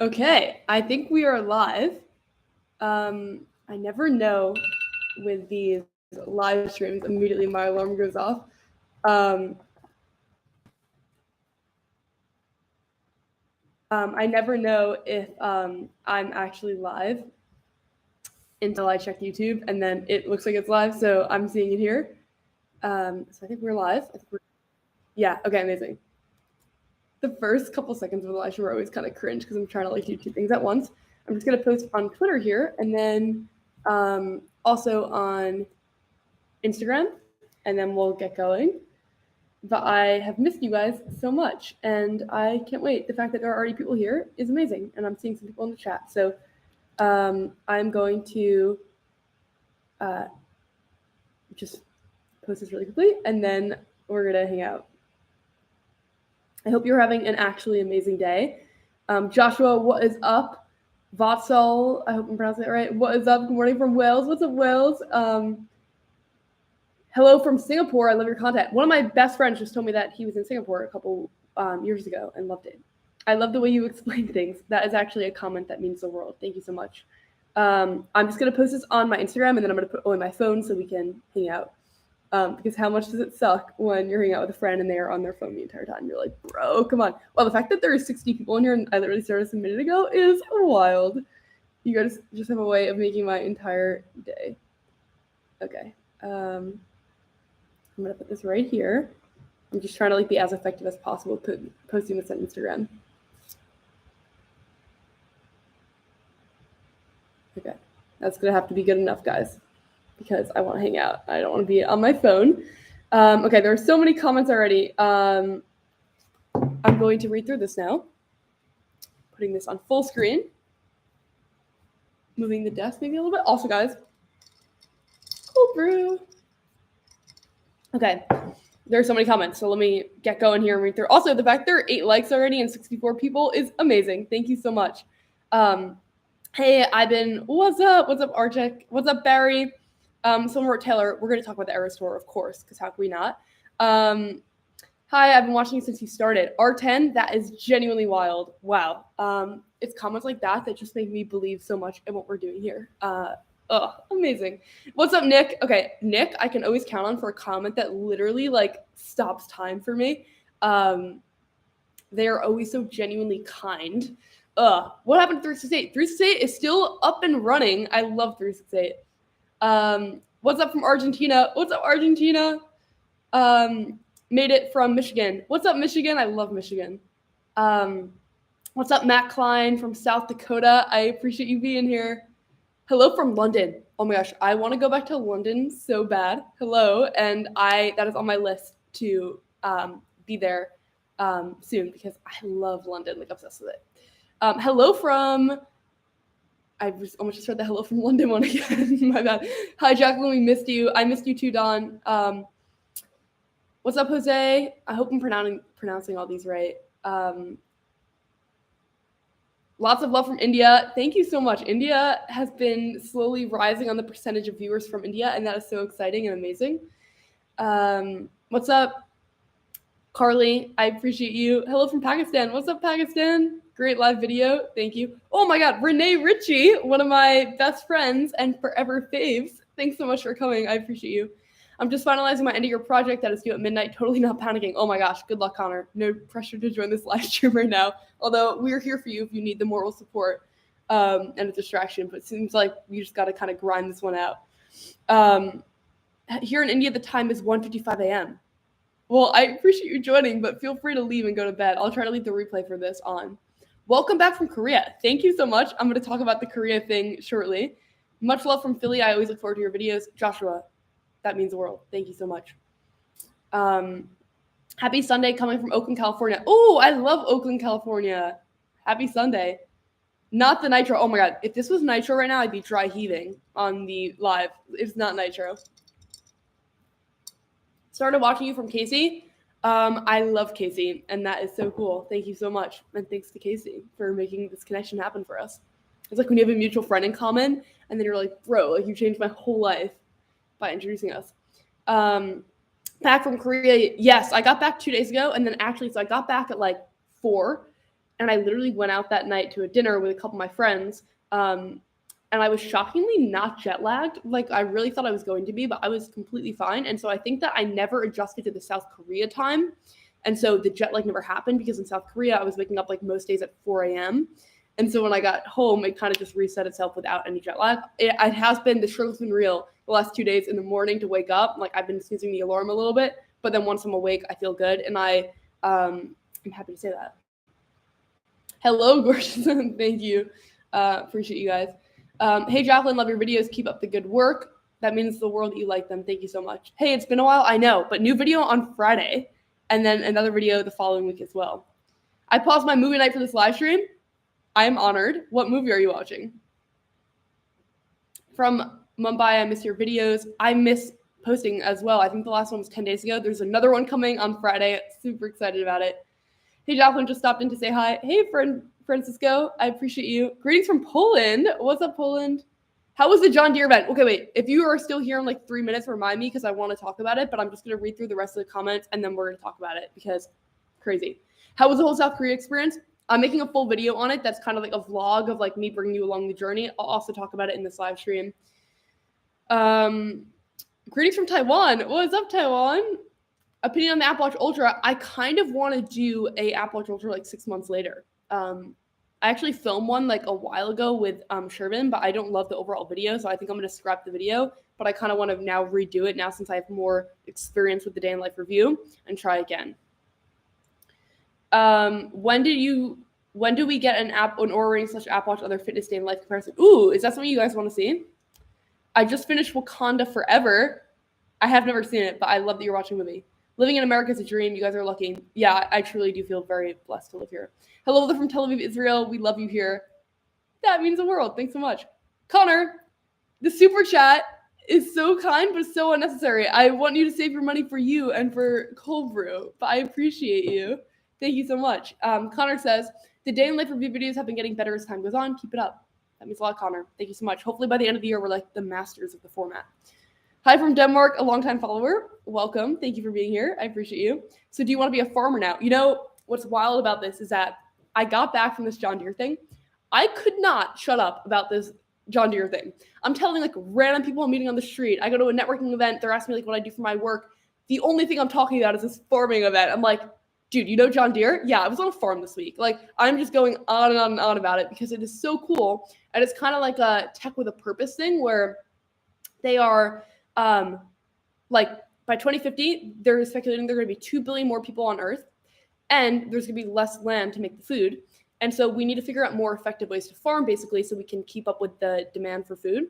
Okay, I think we are live. I never know with these live streams. Immediately my alarm goes off. I never know if I'm actually live until I check YouTube, and then it looks like it's live, so I'm seeing it here. So I think we're live. Yeah, okay, amazing. The first couple seconds of the live stream are always kind of cringe because I'm trying to do two things at once. I'm just going to post on Twitter here, and then also on Instagram, and then we'll get going. But I have missed you guys so much, and I can't wait. The fact that there are already people here is amazing, and I'm seeing some people in the chat. So I'm going to just post this really quickly, and then we're going to hang out. I hope you're having an actually amazing day. Joshua, what is up? Vatsal, I hope I'm pronouncing it right. What is up? Good morning from Wales. What's up, Wales? Hello from Singapore. I love your content. One of my best friends just told me that he was in Singapore a couple years ago and loved it. I love the way you explain things. That is actually a comment that means the world. Thank you so much. I'm just going to post this on my Instagram, and then I'm going to put it on my phone so we can hang out. Because how much does it suck when you're hanging out with a friend and they are on their phone the entire time? You're like, bro, come on. Well, the fact that there are 60 people in here and I literally started this a minute ago is wild. You guys just have a way of making my entire day. Okay. I'm going to put this right here. I'm just trying to be as effective as possible posting this on Instagram. Okay. That's going to have to be good enough, guys, because I want to hang out. I don't want to be on my phone. Okay, there are so many comments already. I'm going to read through this now. Putting this on full screen. Moving the desk maybe a little bit. Also, guys, cold brew. Okay, there are so many comments, so let me get going here and read through. Also, the fact there are 8 likes already and 64 people is amazing. Thank you so much. Hey, Ivan, what's up? What's up, Archek? What's up, Barry? Someone wrote Taylor. We're going to talk about the Error Store, of course, because how can we not? Hi, I've been watching you since you started. R10, that is genuinely wild. Wow. It's comments like that just make me believe so much in what we're doing here. Amazing. What's up, Nick? Okay, Nick, I can always count on for a comment that literally stops time for me. They are always so genuinely kind. What happened to 368? 368 is still up and running. I love 368. What's up from Argentina? What's up, Argentina? Made it from Michigan. What's up, Michigan? I love Michigan. What's up, Matt Klein from South Dakota? I appreciate you being here. Hello from London. Oh my gosh, I want to go back to London so bad. Hello, and that is on my list to be there soon because I love London, obsessed with it. Hello from. I almost just heard the hello from London one again. My bad. Hi, Jacklyn. We missed you. I missed you too, Don. What's up, Jose? I hope I'm pronouncing all these right. Lots of love from India. Thank you so much. India has been slowly rising on the percentage of viewers from India, and that is so exciting and amazing. What's up, Carly? I appreciate you. Hello from Pakistan. What's up, Pakistan? Great live video. Thank you. Oh my God, Renee Ritchie, one of my best friends and forever faves. Thanks so much for coming. I appreciate you. I'm just finalizing my end of year project that is due at midnight. Totally not panicking. Oh my gosh. Good luck, Connor. No pressure to join this live stream right now. Although we're here for you if you need the moral support and a distraction. But it seems like you just got to kind of grind this one out. Here in India, the time is 1:55 a.m. Well, I appreciate you joining, but feel free to leave and go to bed. I'll try to leave the replay for this on. Welcome back from Korea. Thank you so much. I'm going to talk about the Korea thing shortly. Much love from Philly. I always look forward to your videos. Joshua, that means the world. Thank you so much. Happy Sunday coming from Oakland, California. Oh, I love Oakland, California. Happy Sunday. Not the nitro. Oh my God. If this was nitro right now, I'd be dry heaving on the live. It's not nitro. Started watching you from Casey. I love Casey, and that is so cool. Thank you so much. And thanks to Casey for making this connection happen for us. It's like when you have a mutual friend in common, and then you're like, bro, you changed my whole life by introducing us. Back from Korea, yes, I got back 2 days ago, and then actually, so I got back at 4, And I literally went out that night to a dinner with a couple of my friends. And I was shockingly not jet lagged. Like, I really thought I was going to be, but I was completely fine. And so I think that I never adjusted to the South Korea time. And so the jet lag never happened, because in South Korea, I was waking up like most days at 4 a.m. And so when I got home, it kind of just reset itself without any jet lag. It has been, the struggle's been real the last 2 days in the morning to wake up. Like, I've been snoozing the alarm a little bit, but then once I'm awake, I feel good. And I'm happy to say that. Hello, gorgeous. Thank you. Appreciate you guys. Hey, Jacklyn, love your videos. Keep up the good work. That means the world that you like them. Thank you so much. Hey, it's been a while. I know, but new video on Friday, and then another video the following week as well. I paused my movie night for this live stream. I am honored. What movie are you watching? From Mumbai, I miss your videos. I miss posting as well. I think the last one was 10 days ago. There's another one coming on Friday. Super excited about it. Hey, Jacklyn, just stopped in to say hi. Hey, friend Francisco, I appreciate you. Greetings from Poland. What's up, Poland? How was the John Deere event? Okay, wait. If you are still here in like 3 minutes, remind me, because I want to talk about it, but I'm just going to read through the rest of the comments, and then we're going to talk about it, because crazy. How was the whole South Korea experience? I'm making a full video on it. That's kind of like a vlog of like me bringing you along the journey. I'll also talk about it in this live stream. Greetings from Taiwan. What's up, Taiwan? Opinion on the Apple Watch Ultra. I kind of want to do a Apple Watch Ultra like 6 months later. I actually filmed one like a while ago with Shervin, but I don't love the overall video, so I think I'm going to scrap the video. But I kind of want to now redo it now, since I have more experience with the day in life review, and try again. When do we get an Oura Ring / Apple Watch other fitness day in life comparison? Ooh, is that something you guys want to see? I just finished Wakanda Forever. I have never seen it, but I love that you're watching the movie. Living in America is a dream. You guys are lucky. Yeah, I truly do feel very blessed to live here. Hello from Tel Aviv, Israel. We love you here. That means the world. Thanks so much. Connor, the super chat is so kind, but so unnecessary. I want you to save your money for you and for cold brew, but I appreciate you. Thank you so much. Connor says, the day in life review videos have been getting better as time goes on. Keep it up. That means a lot, Connor. Thank you so much. Hopefully by the end of the year, we're like the masters of the format. Hi from Denmark, a longtime follower. Welcome. Thank you for being here. I appreciate you. So do you want to be a farmer now? You know, what's wild about this is that I got back from this John Deere thing. I could not shut up about this John Deere thing. I'm telling like random people I'm meeting on the street. I go to a networking event. They're asking me like what I do for my work. The only thing I'm talking about is this farming event. I'm like, dude, you know John Deere? Yeah, I was on a farm this week. Like, I'm just going on and on and on about it because it is so cool. And it's kind of like a tech with a purpose thing where they are like by 2050, they're speculating there are going to be 2 billion more people on Earth, and there's going to be less land to make the food. And so we need to figure out more effective ways to farm, basically, so we can keep up with the demand for food.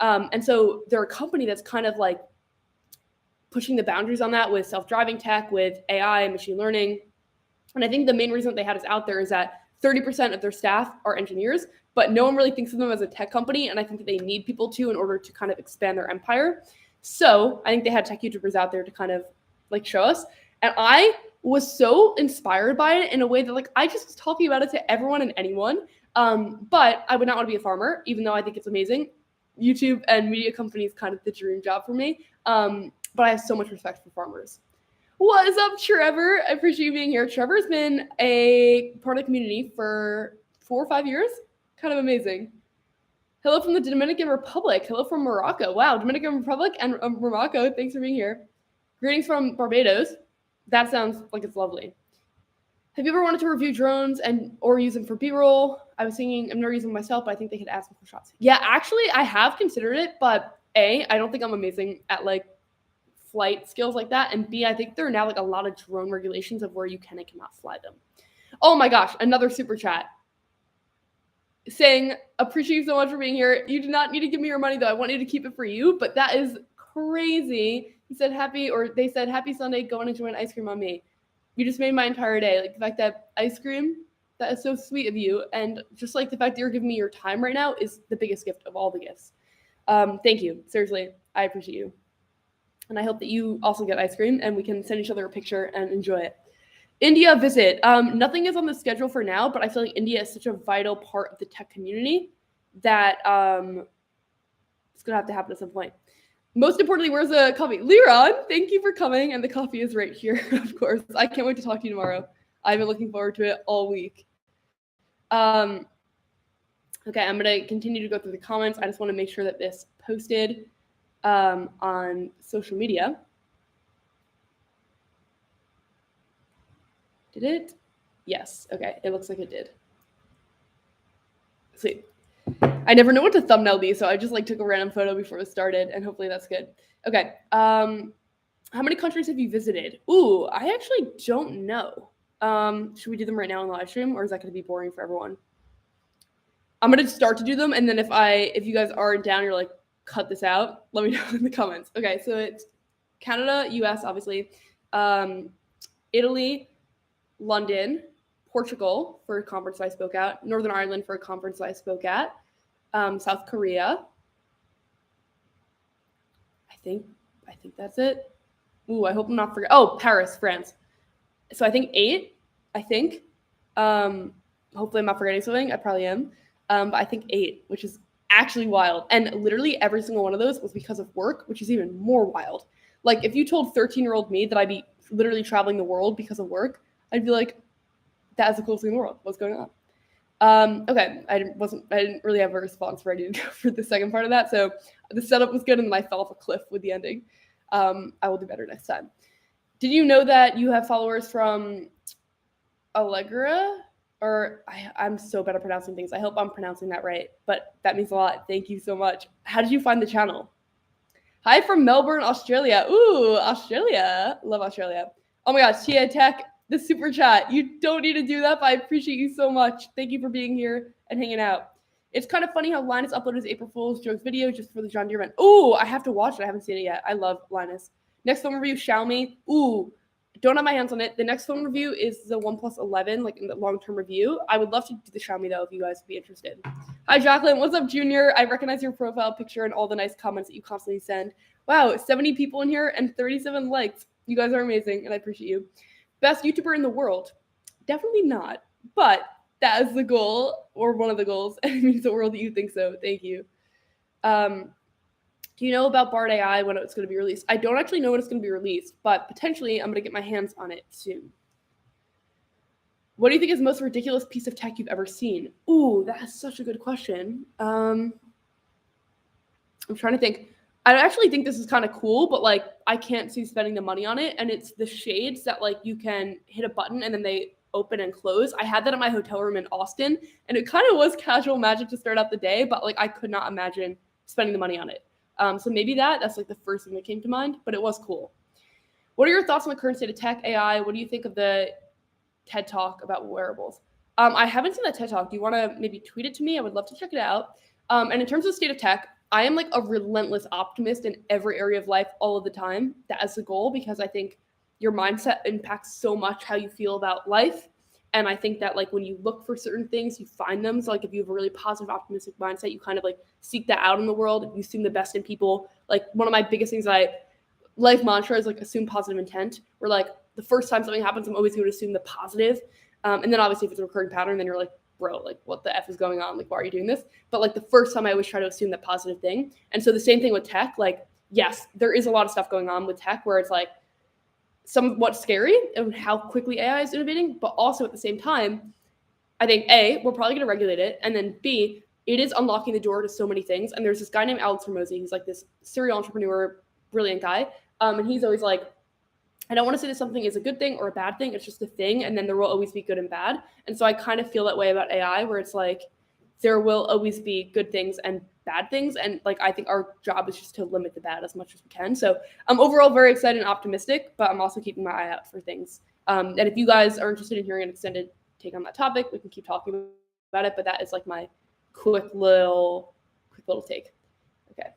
And so they're a company that's kind of like pushing the boundaries on that with self-driving tech, with AI and machine learning. And I think the main reason that they had us out there is that 30% of their staff are engineers, but no one really thinks of them as a tech company. And I think that they need people to in order to kind of expand their empire. So I think they had tech YouTubers out there to kind of like show us. And I was so inspired by it in a way that like I just was talking about it to everyone and anyone. But I would not want to be a farmer, even though I think it's amazing. YouTube and media companies kind of the dream job for me. But I have so much respect for farmers. What is up, Trevor? I appreciate you being here. Trevor's been a part of the community for 4 or 5 years. Kind of amazing. Hello from the Dominican Republic. Hello from Morocco. Wow, Dominican Republic and Morocco. Thanks for being here. Greetings from Barbados. That sounds like it's lovely. Have you ever wanted to review drones or use them for B-roll? I was thinking, I'm never using them myself, but I think they could add some cool shots. Yeah, actually, I have considered it, but A, I don't think I'm amazing at like flight skills like that, and B, I think there are now like a lot of drone regulations of where you can and cannot fly them. Oh my gosh, another super chat saying, appreciate you so much for being here. You do not need to give me your money though. I want you to keep it for you, but that is crazy. He said they said happy Sunday, go and enjoy an ice cream on me. You just made my entire day. Like the fact that ice cream, that is so sweet of you. And just like the fact that you're giving me your time right now is the biggest gift of all the gifts. Thank you. Seriously, I appreciate you. And I hope that you also get ice cream and we can send each other a picture and enjoy it. India visit. Nothing is on the schedule for now, but I feel like India is such a vital part of the tech community that it's going to have to happen at some point. Most importantly, where's the coffee? Liron, thank you for coming. And the coffee is right here, of course. I can't wait to talk to you tomorrow. I've been looking forward to it all week. Okay, I'm going to continue to go through the comments. I just want to make sure that this posted on social media. Did it? Yes. Okay, it looks like it did. Sweet. I never know what to thumbnail these, so I just like took a random photo before it started, and hopefully that's good. Okay. How many countries have you visited? Ooh, I actually don't know. Should we do them right now in the live stream, or is that going to be boring for everyone? I'm going to start to do them, and then if you guys aren't down, you're like, cut this out, let me know in the comments. Okay, so it's Canada, US, obviously, Italy, London, Portugal for a conference I spoke at, Northern Ireland for a conference I spoke at, South Korea. I think that's it. Ooh, I hope I'm not forgetting. Oh, Paris, France. So I think 8. I think. Hopefully I'm not forgetting something. I probably am. But I think 8, which is actually wild. And literally every single one of those was because of work, which is even more wild. Like if you told 13-year-old me that I'd be literally traveling the world because of work, I'd be like, that's the coolest thing in the world. What's going on? Okay, I didn't really have a response ready to go for the second part of that. So the setup was good, and then I fell off a cliff with the ending. I will do better next time. Did you know that you have followers from Allegra? Or I'm so bad at pronouncing things. I hope I'm pronouncing that right, but that means a lot. Thank you so much. How did you find the channel? Hi from Melbourne, Australia. Ooh, Australia. Love Australia. Oh my gosh, Tia Tech, the super chat. You don't need to do that, but I appreciate you so much. Thank you for being here and hanging out. It's kind of funny how Linus uploaded his April Fool's jokes video just for the John Deere event. Ooh, I have to watch it. I haven't seen it yet. I love Linus. Next phone review, Xiaomi. Ooh, don't have my hands on it. The next phone review is the OnePlus 11, like in the long-term review. I would love to do the Xiaomi, though, if you guys would be interested. Hi, Jacklyn. What's up, Junior? I recognize your profile picture and all the nice comments that you constantly send. Wow, 70 people in here and 37 likes. You guys are amazing, and I appreciate you. Best YouTuber in the world? Definitely not, but that is the goal, or one of the goals, and it means the world that you think so. Thank you. Do you know about Bard AI, when it's going to be released? I don't actually know when it's going to be released, but potentially I'm going to get my hands on it soon. What do you think is the most ridiculous piece of tech you've ever seen? Ooh, that is such a good question. I'm trying to think. I actually think this is kind of cool, but like I can't see spending the money on it. And it's the shades that like you can hit a button and then they open and close. I had that in my hotel room in Austin, and it kind of was casual magic to start out the day, but like I could not imagine spending the money on it. So maybe that's like the first thing that came to mind, but it was cool. What are your thoughts on the current state of tech, AI? What do you think of the TED Talk about wearables? I haven't seen that TED Talk. Do you want to maybe tweet it to me? I would love to check it out. And in terms of the state of tech, I am like a relentless optimist in every area of life all of the time. That is the goal, because I think your mindset impacts so much how you feel about life. And I think that like when you look for certain things, you find them. So like if you have a really positive, optimistic mindset, you kind of like seek that out in the world. You assume the best in people. Like one of my biggest things life mantra is like assume positive intent. Where like the first time something happens, I'm always going to assume the positive. And then obviously if it's a recurring pattern, then you're like, bro, like what the F is going on? Like, why are you doing this? But like the first time I always try to assume that positive thing. And so the same thing with tech, like, yes, there is a lot of stuff going on with tech where it's like somewhat scary and how quickly AI is innovating, but also at the same time, I think A, we're probably going to regulate it. And then B, it is unlocking the door to so many things. And there's this guy named Alex Hormozi. He's like this serial entrepreneur, brilliant guy. And he's always like, I don't want to say that something is a good thing or a bad thing. It's just a thing. And then there will always be good and bad. And so I kind of feel that way about AI, where it's like, there will always be good things and bad things. And like, I think our job is just to limit the bad as much as we can. So I'm overall very excited and optimistic, but I'm also keeping my eye out for things. And if you guys are interested in hearing an extended take on that topic, we can keep talking about it. But that is like my quick little take. Okay.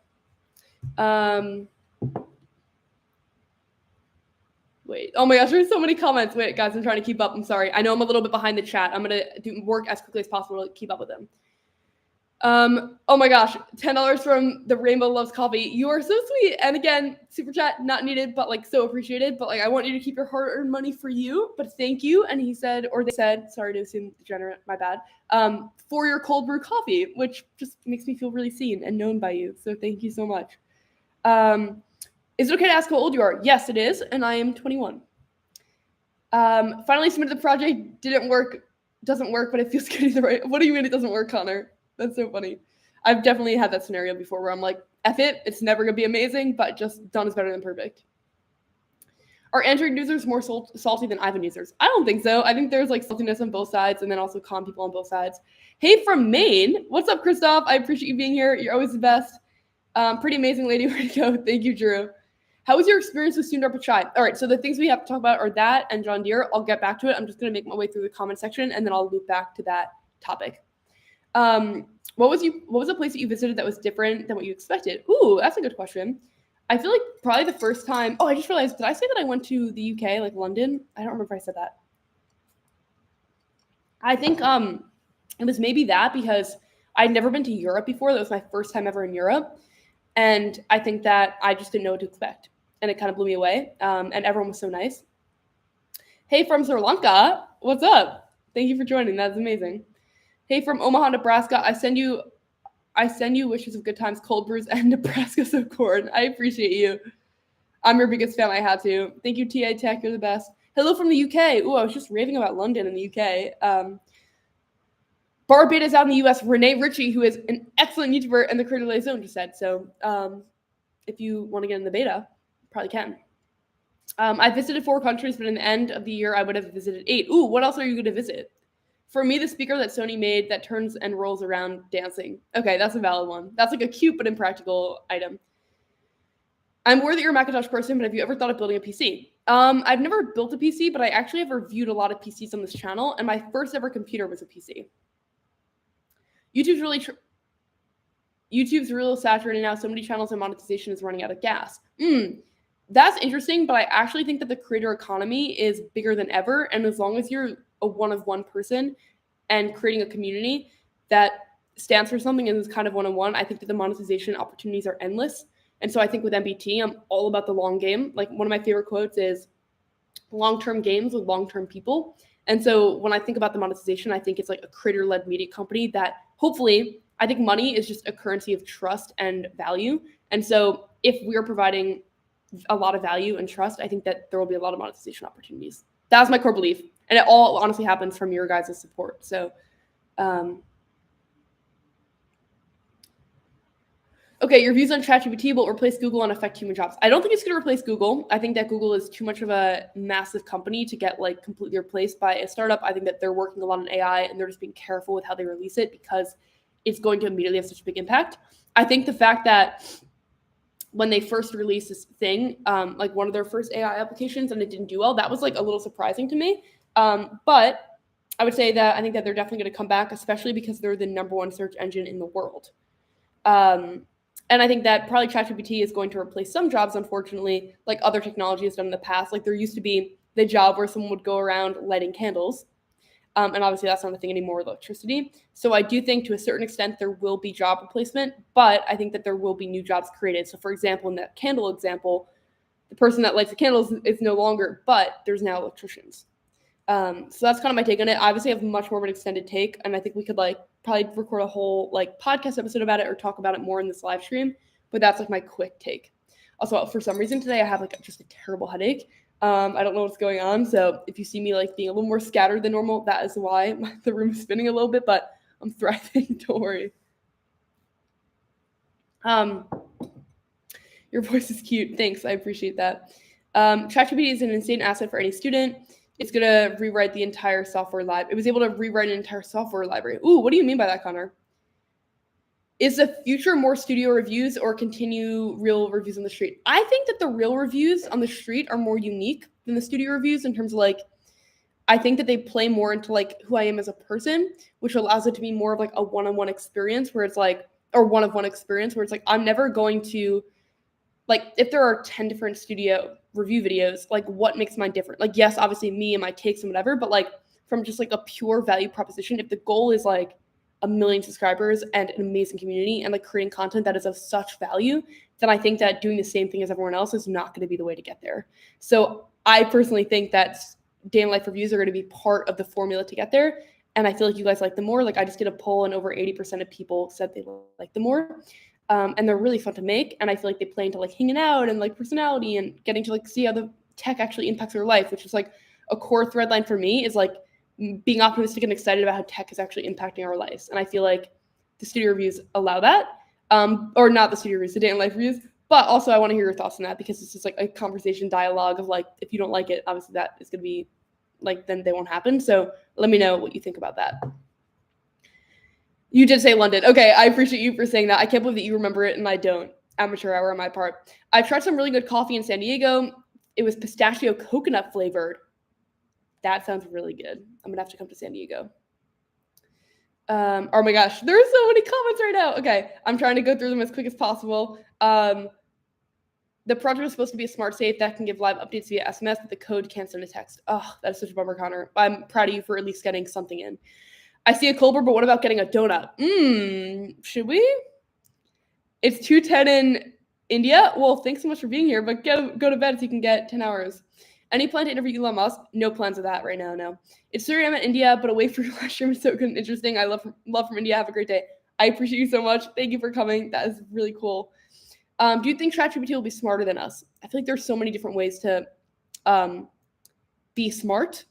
Wait, oh my gosh, there's so many comments. Wait, guys, I'm trying to keep up. I'm sorry. I know I'm a little bit behind the chat. I'm going to do work as quickly as possible to keep up with them. Oh my gosh, $10 from the Rainbow Loves Coffee. You are so sweet. And again, super chat not needed, but like so appreciated. But like, I want you to keep your hard-earned money for you, but thank you. And he said, or they said, sorry to assume degenerate, my bad, for your cold brew coffee, which just makes me feel really seen and known by you. So thank you so much. Is it okay to ask how old you are? Yes, it is. And I am 21. Finally submitted the project. Didn't work doesn't work, but it feels good either way. What do you mean it doesn't work, Connor? That's so funny. I've definitely had that scenario before where I'm like, F it, it's never going to be amazing, but just done is better than perfect. Are Android users more salty than iPhone users? I don't think so. I think there's like saltiness on both sides and then also calm people on both sides. Hey, from Maine. What's up, Christoph? I appreciate you being here. You're always the best. Pretty amazing lady. Way to go. Thank you, Drew. How was your experience with Student Chai? All right, so the things we have to talk about are that and John Deere. I'll get back to it. I'm just going to make my way through the comment section, and then I'll loop back to that topic. What was a place that you visited that was different than what you expected? Ooh, that's a good question. I feel like probably the first time. Oh, I just realized. Did I say that I went to the UK, like London? I don't remember if I said that. I think it was maybe that because I'd never been to Europe before. That was my first time ever in Europe, and I think that I just didn't know what to expect, and it kind of blew me away. And everyone was so nice. Hey, from Sri Lanka, what's up? Thank you for joining. That's amazing. Hey, from Omaha, Nebraska, I send you wishes of good times, cold brews, and Nebraska so corn. I appreciate you. I'm your biggest fan. I had to. Thank you, TA Tech. You're the best. Hello from the UK. Ooh, I was just raving about London in the UK. Bar Beta's out in the US. Renee Ritchie, who is an excellent YouTuber and the creator of the Zone, just said. So if you want to get in the beta, you probably can. I visited 4 countries, but in the end of the year, I would have visited 8. Ooh, what else are you going to visit? For me, the speaker that Sony made that turns and rolls around dancing. Okay, that's a valid one. That's like a cute but impractical item. I'm aware that you're a Macintosh person, but have you ever thought of building a PC? I've never built a PC, but I actually have reviewed a lot of PCs on this channel, and my first ever computer was a PC. YouTube's real saturated now. So many channels and monetization is running out of gas. That's interesting, but I actually think that the creator economy is bigger than ever, and as long as you're a one-of-one person and creating a community that stands for something and is kind of one-on-one, I think that the monetization opportunities are endless. And so I think with MBT, I'm all about the long game. Like one of my favorite quotes is long-term games with long-term people. And so when I think about the monetization, I think it's like a creator-led media company that hopefully, I think money is just a currency of trust and value. And so if we're providing a lot of value and trust, I think that there will be a lot of monetization opportunities. That's my core belief. And it all honestly happens from your guys' support. So, okay, your views on ChatGPT will replace Google and affect human jobs. I don't think it's going to replace Google. I think that Google is too much of a massive company to get like completely replaced by a startup. I think that they're working a lot on AI and they're just being careful with how they release it because it's going to immediately have such a big impact. I think the fact that when they first released this thing, like one of their first AI applications and it didn't do well, that was like a little surprising to me. But I would say that I think that they're definitely going to come back, especially because they're the #1 search engine in the world. And I think that probably ChatGPT is going to replace some jobs, unfortunately, like other technology has done in the past. Like there used to be the job where someone would go around lighting candles. And obviously that's not a thing anymore with electricity. So I do think to a certain extent there will be job replacement, but I think that there will be new jobs created. So for example, in that candle example, the person that lights the candles is no longer, but there's now electricians. So that's kind of my take on it. I obviously have much more of an extended take, and I think we could like probably record a whole like podcast episode about it or talk about it more in this live stream, but that's like my quick take. Also, for some reason today I have like just a terrible headache. I don't know what's going on. So if you see me like being a little more scattered than normal, that is why the room is spinning a little bit, but I'm thriving. Don't worry. Your voice is cute. Thanks. I appreciate that. ChatGPT is an insane asset for any student. It's going to rewrite the entire software library. It was able to rewrite an entire software library. Ooh, what do you mean by that, Connor? Is the future more studio reviews or continue real reviews on the street? I think that the real reviews on the street are more unique than the studio reviews in terms of like, I think that they play more into like who I am as a person, which allows it to be more of like a one-on-one experience where it's like, or one-of-one experience where it's like, I'm never going to, like if there are 10 different studio review videos, like what makes mine different? Like, yes, obviously me and my takes and whatever, but like from just like a pure value proposition, if the goal is like 1 million subscribers and an amazing community and like creating content that is of such value, then I think that doing the same thing as everyone else is not going to be the way to get there. So I personally think that day in life reviews are going to be part of the formula to get there. And I feel like you guys like them more. Like I just did a poll and over 80% of people said they like them more. And they're really fun to make. And I feel like they play into like hanging out and like personality and getting to like see how the tech actually impacts their life, which is like a core thread line for me is like being optimistic and excited about how tech is actually impacting our lives. And I feel like the studio reviews allow that, or not the studio reviews, the day in life reviews. But also I want to hear your thoughts on that, because it's just like a conversation dialogue of like, if you don't like it, obviously that is going to be like, then they won't happen. So let me know what you think about that. You did say London. Okay, I appreciate you for saying that. I can't believe that you remember it and I don't. Amateur hour on my part. I tried some really good coffee in San Diego. It was pistachio coconut flavored. That sounds really good. I'm going to have to come to San Diego. Oh my gosh, there are so many comments right now. Okay, I'm trying to go through them as quick as possible. The project was supposed to be a smart safe that can give live updates via SMS, but the code can't send a text. Oh, that is such a bummer, Connor. I'm proud of you for at least getting something in. I see a cold brew, but what about getting a donut? Should we? It's 2:10 in India. Well, thanks so much for being here, but go to bed so you can get 10 hours. Any plan to interview Elon Musk? No plans of that right now, no. It's 3 a.m. in India, but away from your live stream is so good and interesting. I love from India. Have a great day. I appreciate you so much. Thank you for coming. That is really cool. Do you think ChatGPT will be smarter than us? I feel like there's so many different ways to be smart.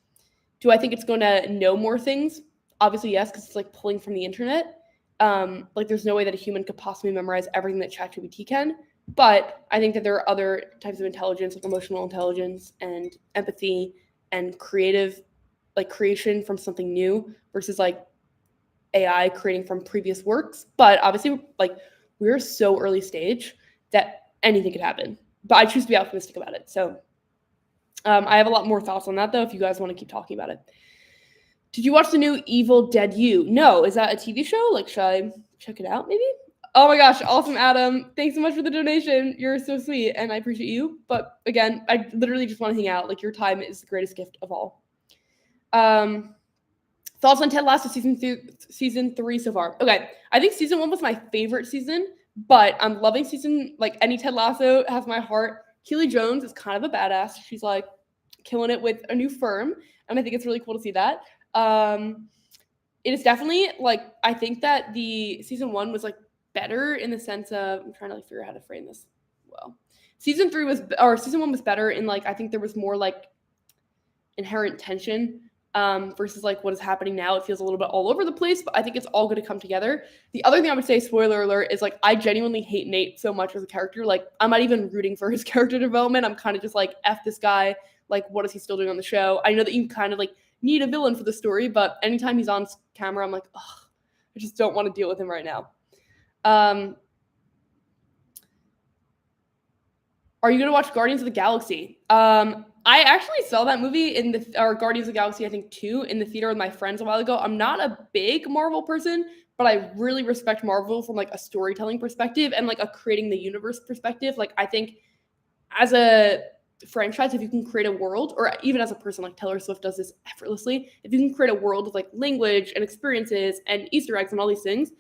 Do I think it's going to know more things? Obviously, yes, because it's like pulling from the internet. Like there's no way that a human could possibly memorize everything that ChatGPT can. But I think that there are other types of intelligence, like emotional intelligence and empathy and creative, like creation from something new versus like AI creating from previous works. But obviously, like we're so early stage that anything could happen. But I choose to be optimistic about it. So I have a lot more thoughts on that, though, if you guys want to keep talking about it. Did you watch the new Evil Dead You? No. Is that a TV show? Like, should I check it out, maybe? Oh my gosh, awesome, Adam. Thanks so much for the donation. You're so sweet, and I appreciate you. But again, I literally just want to hang out. Like, your time is the greatest gift of all. Thoughts on Ted Lasso season 3 so far? Okay, I think season 1 was my favorite season, but I'm loving any Ted Lasso has my heart. Keely Jones is kind of a badass. She's like killing it with a new firm, and I think it's really cool to see that. It is definitely like, I think that the season 1 was like better in the sense of, I'm trying to like figure out how to frame this well. Season 1 was better in like, I think there was more like inherent tension versus like what is happening now. It feels a little bit all over the place, but I think it's all going to come together. The other thing I would say, spoiler alert, is like I genuinely hate Nate so much as a character. Like I'm not even rooting for his character development. I'm kind of just like, F this guy. Like, what is he still doing on the show? I know that you kind of like need a villain for the story, but anytime he's on camera, I'm like, oh, I just don't want to deal with him right now. Are you going to watch Guardians of the Galaxy? I actually saw that movie or Guardians of the Galaxy, I think 2, in the theater with my friends a while ago. I'm not a big Marvel person, but I really respect Marvel from like a storytelling perspective and like a creating the universe perspective. Like I think as a franchise, if you can create a world, or even as a person, like Taylor Swift does this effortlessly, if you can create a world with like language and experiences and Easter eggs and all these things,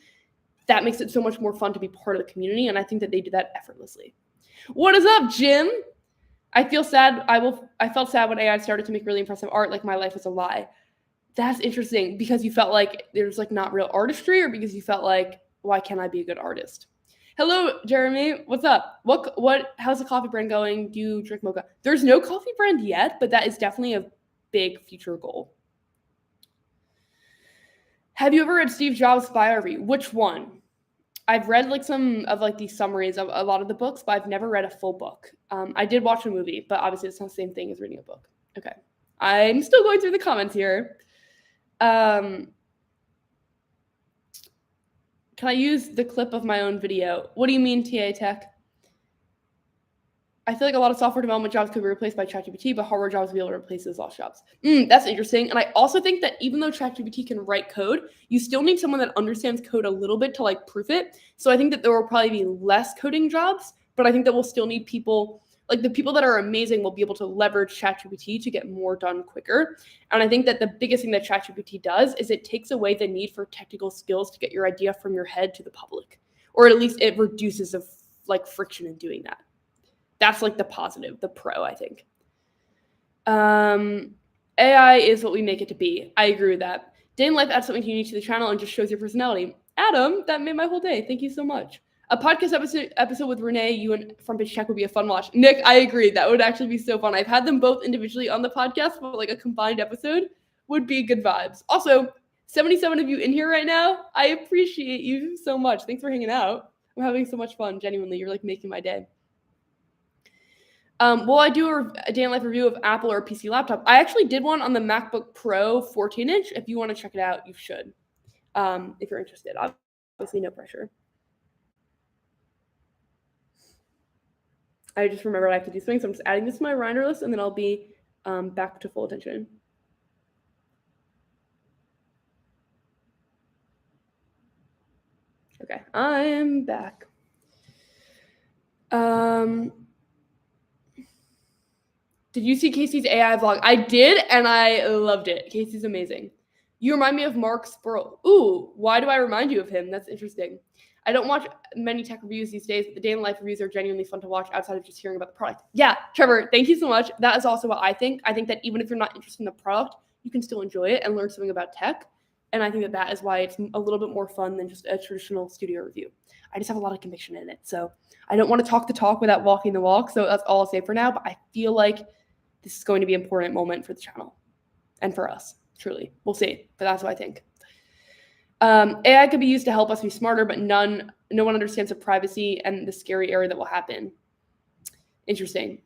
that makes it so much more fun to be part of the community. And I think that they do that effortlessly. What is up, Jim? I feel sad. I felt sad when AI started to make really impressive art, like my life was a lie. That's interesting, because you felt like there's like not real artistry, or because you felt like, why can't I be a good artist? Hello, Jeremy. What's up? How's the coffee brand going? Do you drink mocha? There's no coffee brand yet, but that is definitely a big future goal. Have you ever read Steve Jobs' biography? Which one? I've read like some of like these summaries of a lot of the books, but I've never read a full book. I did watch a movie, but obviously it's not the same thing as reading a book. Okay. I'm still going through the comments here. Can I use the clip of my own video? What do you mean, TA Tech? I feel like a lot of software development jobs could be replaced by ChatGPT, but hardware jobs will be able to replace those lost jobs. That's interesting. And I also think that even though ChatGPT can write code, you still need someone that understands code a little bit to like proof it. So I think that there will probably be less coding jobs, but I think that we'll still need people, like the people that are amazing will be able to leverage ChatGPT to get more done quicker. And I think that the biggest thing that ChatGPT does is it takes away the need for technical skills to get your idea from your head to the public, or at least it reduces the like friction in doing that. That's like the positive, the pro, I think. AI is what we make it to be. I agree with that. Day in life adds something unique to the channel and just shows your personality. Adam, that made my whole day. Thank you so much. A podcast episode with Renee, you and Front Page Tech would be a fun watch. Nick, I agree. That would actually be so fun. I've had them both individually on the podcast, but like a combined episode would be good vibes. Also, 77 of you in here right now. I appreciate you so much. Thanks for hanging out. I'm having so much fun. Genuinely, you're like making my day. Will I do a day in life review of Apple or PC laptop? I actually did one on the MacBook Pro 14-inch. If you want to check it out, you should. If you're interested. Obviously, no pressure. I just remembered I have to do something, so I'm just adding this to my reminder list, and then I'll be back to full attention. Okay, I'm back. Did you see Casey's AI vlog? I did, and I loved it. Casey's amazing. You remind me of Mark Spurl. Ooh, why do I remind you of him? That's interesting. I don't watch many tech reviews these days, but the day in life reviews are genuinely fun to watch outside of just hearing about the product. Yeah, Trevor, thank you so much. That is also what I think. I think that even if you're not interested in the product, you can still enjoy it and learn something about tech. And I think that is why it's a little bit more fun than just a traditional studio review. I just have a lot of conviction in it. So I don't want to talk the talk without walking the walk. So that's all I'll say for now. But I feel like this is going to be an important moment for the channel and for us, truly. We'll see, but that's what I think. AI could be used to help us be smarter, but no one understands the privacy and the scary area that will happen. Interesting.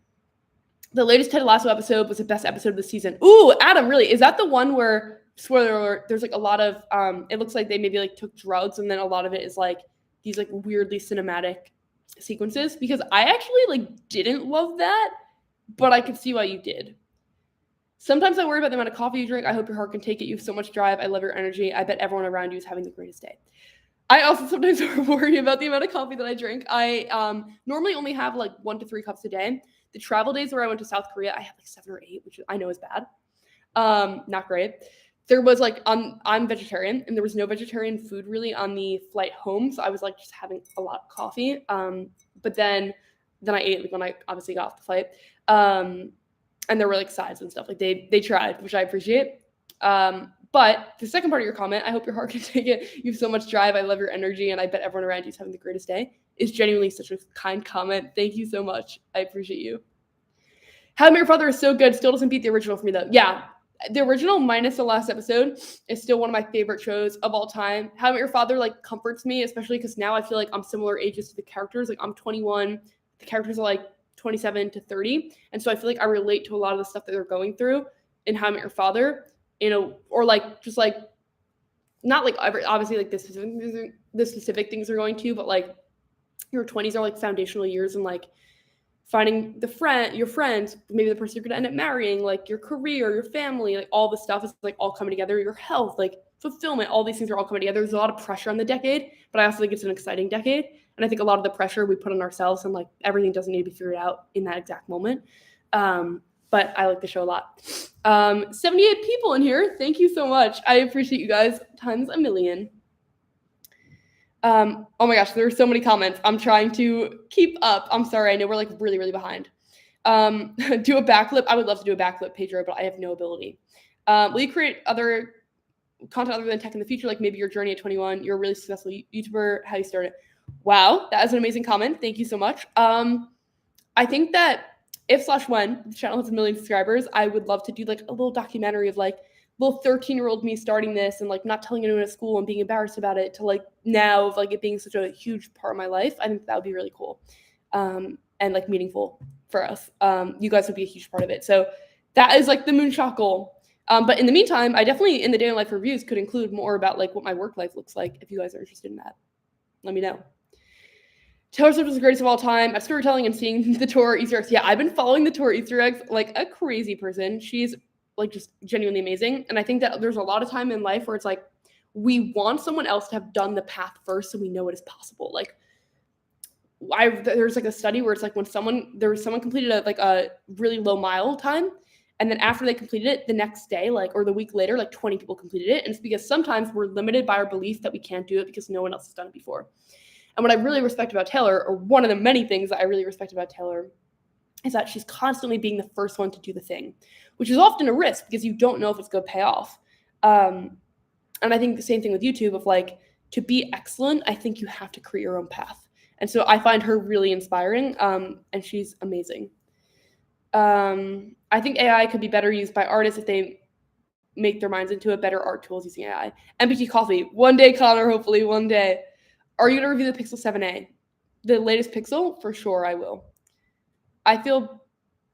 The latest Ted Lasso episode was the best episode of the season. Ooh, Adam, really? Is that the one where, spoiler alert, there's like a lot of, it looks like they maybe like took drugs, and then a lot of it is like these like weirdly cinematic sequences? Because I actually like didn't love that, but I could see why you did. Sometimes I worry about the amount of coffee you drink. I hope your heart can take it. You have so much drive. I love your energy. I bet everyone around you is having the greatest day. I also sometimes worry about the amount of coffee that I drink. I normally only have like 1 to 3 cups a day. The travel days where I went to South Korea, I had like 7 or 8, which I know is bad. Not great. There was like, I'm vegetarian, and there was no vegetarian food really on the flight home. So I was like just having a lot of coffee. But then I ate like when I obviously got off the flight. And there were like sides and stuff. Like they tried, which I appreciate. But the second part of your comment, I hope your heart can take it. You have so much drive. I love your energy, and I bet everyone around you is having the greatest day. Is genuinely such a kind comment. Thank you so much. I appreciate you. How I Met Your Father is so good. Still doesn't beat the original for me though. Yeah, the original minus the last episode is still one of my favorite shows of all time. How I Met Your Father like comforts me, especially because now I feel like I'm similar ages to the characters. Like I'm 21. The characters are like 27 to 30. And so I feel like I relate to a lot of the stuff that they're going through in How I Met Your Father, or like, just like, not like obviously like the specific things they're going to, but like your 20s are like foundational years, and like finding your friends, maybe the person you're going to end up marrying, like your career, your family, like all the stuff is like all coming together, your health, like fulfillment, all these things are all coming together. There's a lot of pressure on the decade, but I also think it's an exciting decade. And I think a lot of the pressure we put on ourselves, and like everything doesn't need to be figured out in that exact moment. But I like the show a lot. 78 people in here. Thank you so much. I appreciate you guys times a million. Oh my gosh, there are so many comments. I'm trying to keep up. I'm sorry. I know we're like really, really behind. Do a backflip. I would love to do a backflip, Pedro, but I have no ability. Will you create other content other than tech in the future? Like maybe your journey at 21, you're a really successful YouTuber, how you started. Wow, that is an amazing comment. Thank you so much. I think that if/when the channel has 1 million subscribers, I would love to do like a little documentary of like little 13-year-old me starting this and like not telling anyone at school and being embarrassed about it, to like now of like it being such a huge part of my life. I think that would be really cool and like meaningful for us. You guys would be a huge part of it. So that is like the moonshot goal. But in the meantime, I definitely in the day in life reviews could include more about like what my work life looks like. If you guys are interested in that, let me know. Taylor Swift is the greatest of all time at storytelling and seeing the tour Easter eggs. Yeah, I've been following the tour Easter eggs like a crazy person. She's like just genuinely amazing. And I think that there's a lot of time in life where it's like we want someone else to have done the path first so we know it is possible. Like there's like a study where it's like when someone completed a really low mile time, and then after they completed it the next day, like, or the week later, like 20 people completed it. And it's because sometimes we're limited by our belief that we can't do it because no one else has done it before. And what I really respect about Taylor, or one of the many things that I really respect about Taylor, is that she's constantly being the first one to do the thing, which is often a risk because you don't know if it's going to pay off. And I think the same thing with YouTube of like, to be excellent, I think you have to create your own path. And so I find her really inspiring, and she's amazing. I think AI could be better used by artists if they make their minds into it, better art tools using AI. MBT Coffee. One day, Connor, hopefully one day. Are you going to review the Pixel 7a? The latest Pixel? For sure I will. I feel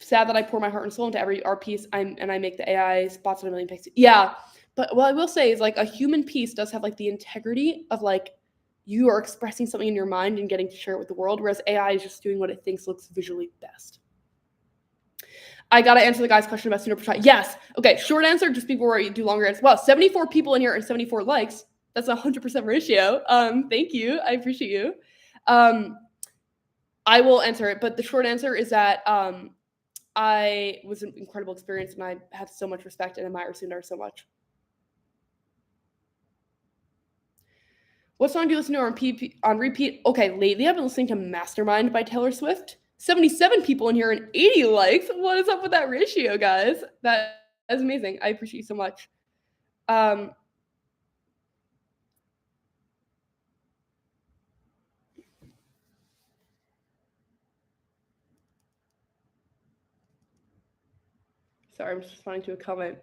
sad that I pour my heart and soul into every art piece and I make the AI spots on a million pixels. Yeah, but what I will say is like a human piece does have like the integrity of like you are expressing something in your mind and getting to share it with the world, whereas AI is just doing what it thinks looks visually best. I got to answer the guy's question about Super Chat. Yes. Okay, short answer, just before I do longer answer. Wow, 74 people in here and 74 likes. That's a 100% ratio. Thank you. I appreciate you. I will answer it, but the short answer is that I was an incredible experience and I have so much respect and admire Sundar so much. What song do you listen to on repeat? Okay, lately I've been listening to Mastermind by Taylor Swift. 77 people in here and 80 likes. What is up with that ratio, guys? That is amazing. I appreciate you so much. Sorry, I'm just responding to a comment.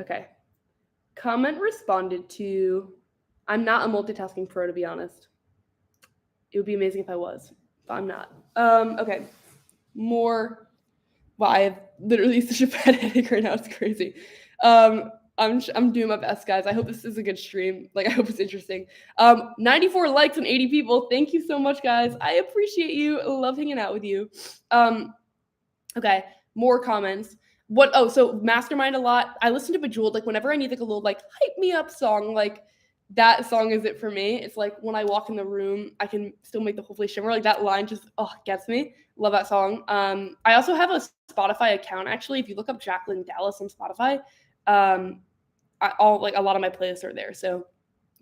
Okay. Comment responded to, I'm not a multitasking pro, to be honest. It would be amazing if I was, but I'm not. Okay. More. Wow, I have literally such a bad headache right now. It's crazy. I'm doing my best, guys. I hope this is a good stream. Like, I hope it's interesting. 94 likes and 80 people. Thank you so much, guys. I appreciate you. I love hanging out with you. Okay, more comments. So Mastermind a lot. I listen to Bejeweled, like whenever I need like a little like hype me up song, like that song is it for me. It's like when I walk in the room, I can still make the whole place shimmer. Like that line just gets me. Love that song. I also have a Spotify account actually. If you look up Jacklyn Dallas on Spotify, a lot of my playlists are there. So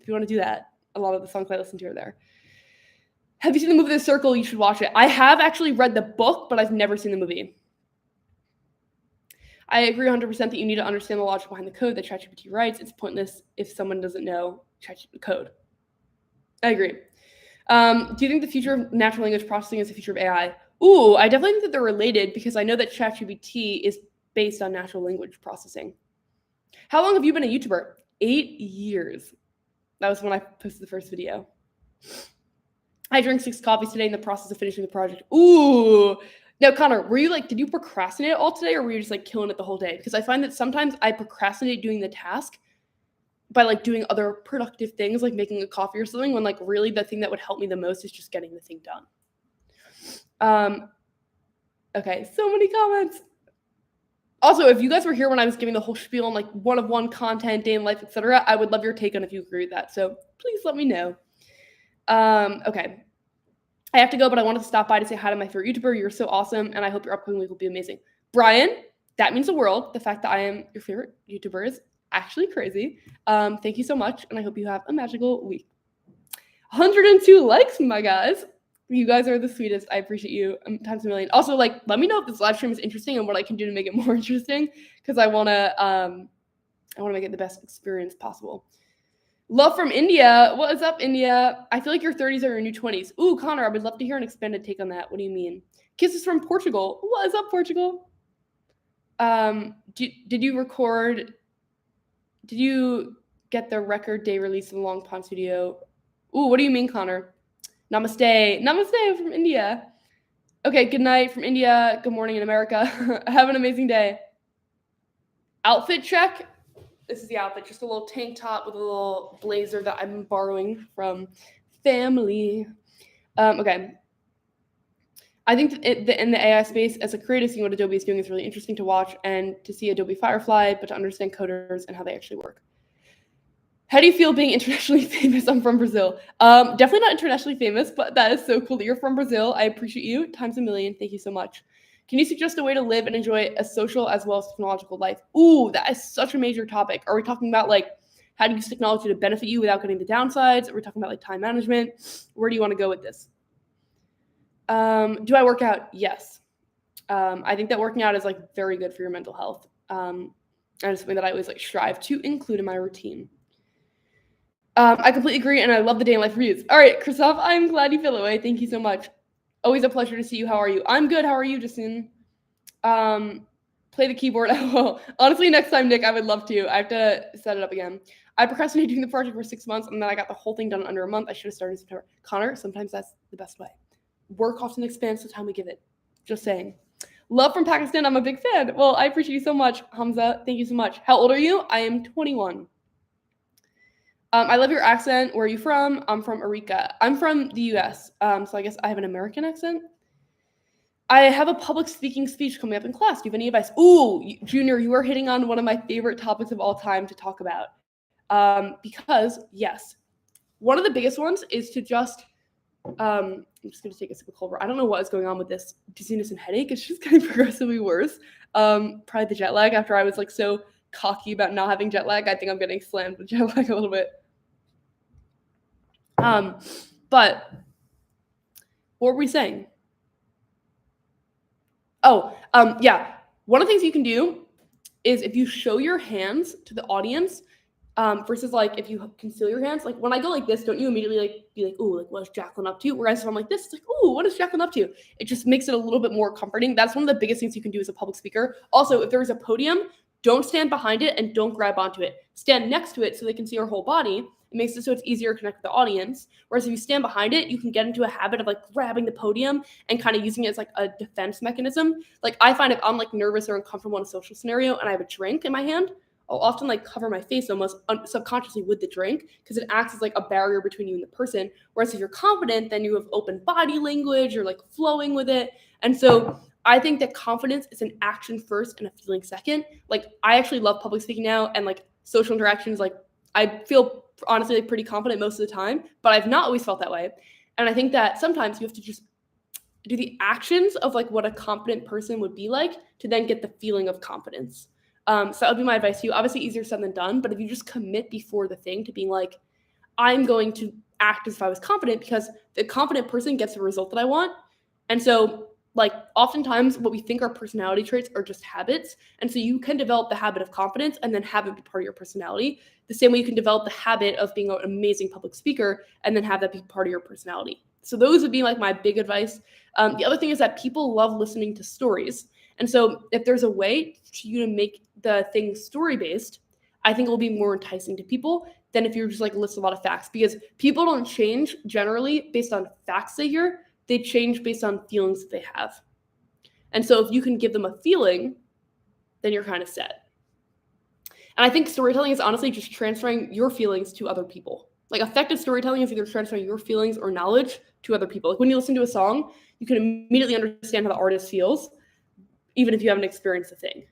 if you want to do that, a lot of the songs I listen to are there. Have you seen the movie The Circle? You should watch it. I have actually read the book, but I've never seen the movie. I agree 100% that you need to understand the logic behind the code that ChatGPT writes. It's pointless if someone doesn't know ChatGPT code. I agree. Do you think the future of natural language processing is the future of AI? Ooh, I definitely think that they're related because I know that ChatGPT is based on natural language processing. How long have you been a YouTuber? 8 years. That was when I posted the first video. I drank 6 coffees today in the process of finishing the project. Ooh. Now, Connor, did you procrastinate all today or were you just like killing it the whole day? Because I find that sometimes I procrastinate doing the task by like doing other productive things, like making a coffee or something, when like really the thing that would help me the most is just getting the thing done. Okay, so many comments. Also, if you guys were here when I was giving the whole spiel on like one-of-one content, day in life, etc., I would love your take on if you agree with that. So please let me know. Okay. I have to go, but I wanted to stop by to say hi to my favorite YouTuber. You're so awesome, and I hope your upcoming week will be amazing. Brian, that means the world. The fact that I am your favorite YouTuber is actually crazy. Thank you so much, and I hope you have a magical week. 102 likes, my guys. You guys are the sweetest. I appreciate you times a million. Also, like, let me know if this live stream is interesting and what I can do to make it more interesting, because I want to make it the best experience possible. Love from India. What is up, India? I feel like your 30s are your new 20s. Ooh, Connor, I would love to hear an expanded take on that. What do you mean? Kisses from Portugal. What is up, Portugal? Did you get the record day release in the Long Pond studio? Ooh, what do you mean, Connor? Namaste. Namaste from India. Okay, good night from India. Good morning in America. Have an amazing day. Outfit check. This is the outfit, just a little tank top with a little blazer that I'm borrowing from family. Okay. I think in the AI space, as a creator, seeing what Adobe is doing is really interesting to watch and to see Adobe Firefly, but to understand coders and how they actually work. How do you feel being internationally famous? I'm from Brazil. Definitely not internationally famous, but that is so cool that you're from Brazil. I appreciate you times a million. Thank you so much. Can you suggest a way to live and enjoy a social as well as technological life? Ooh, that is such a major topic. Are we talking about like how to use technology to benefit you without getting the downsides? Are we talking about like time management? Where do you want to go with this? Do I work out? Yes. I think that working out is like very good for your mental health. And it's something that I always like strive to include in my routine. I completely agree, and I love the day in life reviews. All right, Christoph, I'm glad you feel that way. Thank you so much. Always a pleasure to see you. How are you? I'm good. How are you, Justin? Play the keyboard. Well, honestly, next time, Nick, I would love to. I have to set it up again. I procrastinated doing the project for 6 months, and then I got the whole thing done in under a month. I should have started in September. Connor, sometimes that's the best way. Work often expands the time we give it. Just saying. Love from Pakistan. I'm a big fan. Well, I appreciate you so much, Hamza. Thank you so much. How old are you? I am 21. I love your accent. Where are you from? I'm from Arica. I'm from the US, so I guess I have an American accent. I have a public speaking speech coming up in class. Do you have any advice? Ooh, Junior, you are hitting on one of my favorite topics of all time to talk about. Because, yes, one of the biggest ones is to just, I'm just going to take a sip of cold water. I don't know what is going on with this dizziness and headache. It's just getting progressively worse. Probably the jet lag. After I was like so cocky about not having jet lag, I think I'm getting slammed with jet lag a little bit. But what were we saying? Oh, yeah. One of the things you can do is if you show your hands to the audience, versus like if you conceal your hands, like when I go like this, don't you immediately like be like, ooh, like what is Jacklyn up to? Whereas if I'm like this, it's like, ooh, what is Jacklyn up to? It just makes it a little bit more comforting. That's one of the biggest things you can do as a public speaker. Also, if there's a podium, don't stand behind it and don't grab onto it. Stand next to it so they can see your whole body. It makes it so it's easier to connect with the audience. Whereas if you stand behind it, you can get into a habit of like grabbing the podium and kind of using it as like a defense mechanism. Like I find if I'm like nervous or uncomfortable in a social scenario and I have a drink in my hand, I'll often like cover my face almost subconsciously with the drink because it acts as like a barrier between you and the person. Whereas if you're confident, then you have open body language, you're like flowing with it. And so I think that confidence is an action first and a feeling second. Like I actually love public speaking now and like social interactions. Like I feel honestly like pretty confident most of the time, but I've not always felt that way. And I think that sometimes you have to just do the actions of like what a confident person would be like to then get the feeling of confidence. So that would be my advice to you. Obviously easier said than done, but if you just commit before the thing to being like, I'm going to act as if I was confident because the confident person gets the result that I want. And so like oftentimes what we think are personality traits are just habits. And so you can develop the habit of confidence and then have it be part of your personality. The same way you can develop the habit of being an amazing public speaker and then have that be part of your personality. So those would be like my big advice. The other thing is that people love listening to stories. And so if there's a way for you to make the thing story-based, I think it will be more enticing to people than if you're just like list a lot of facts, because people don't change generally based on facts they hear. They change based on feelings that they have. And so if you can give them a feeling, then you're kind of set. And I think storytelling is honestly just transferring your feelings to other people. Like effective storytelling is either transferring your feelings or knowledge to other people. Like when you listen to a song, you can immediately understand how the artist feels, even if you haven't experienced the thing.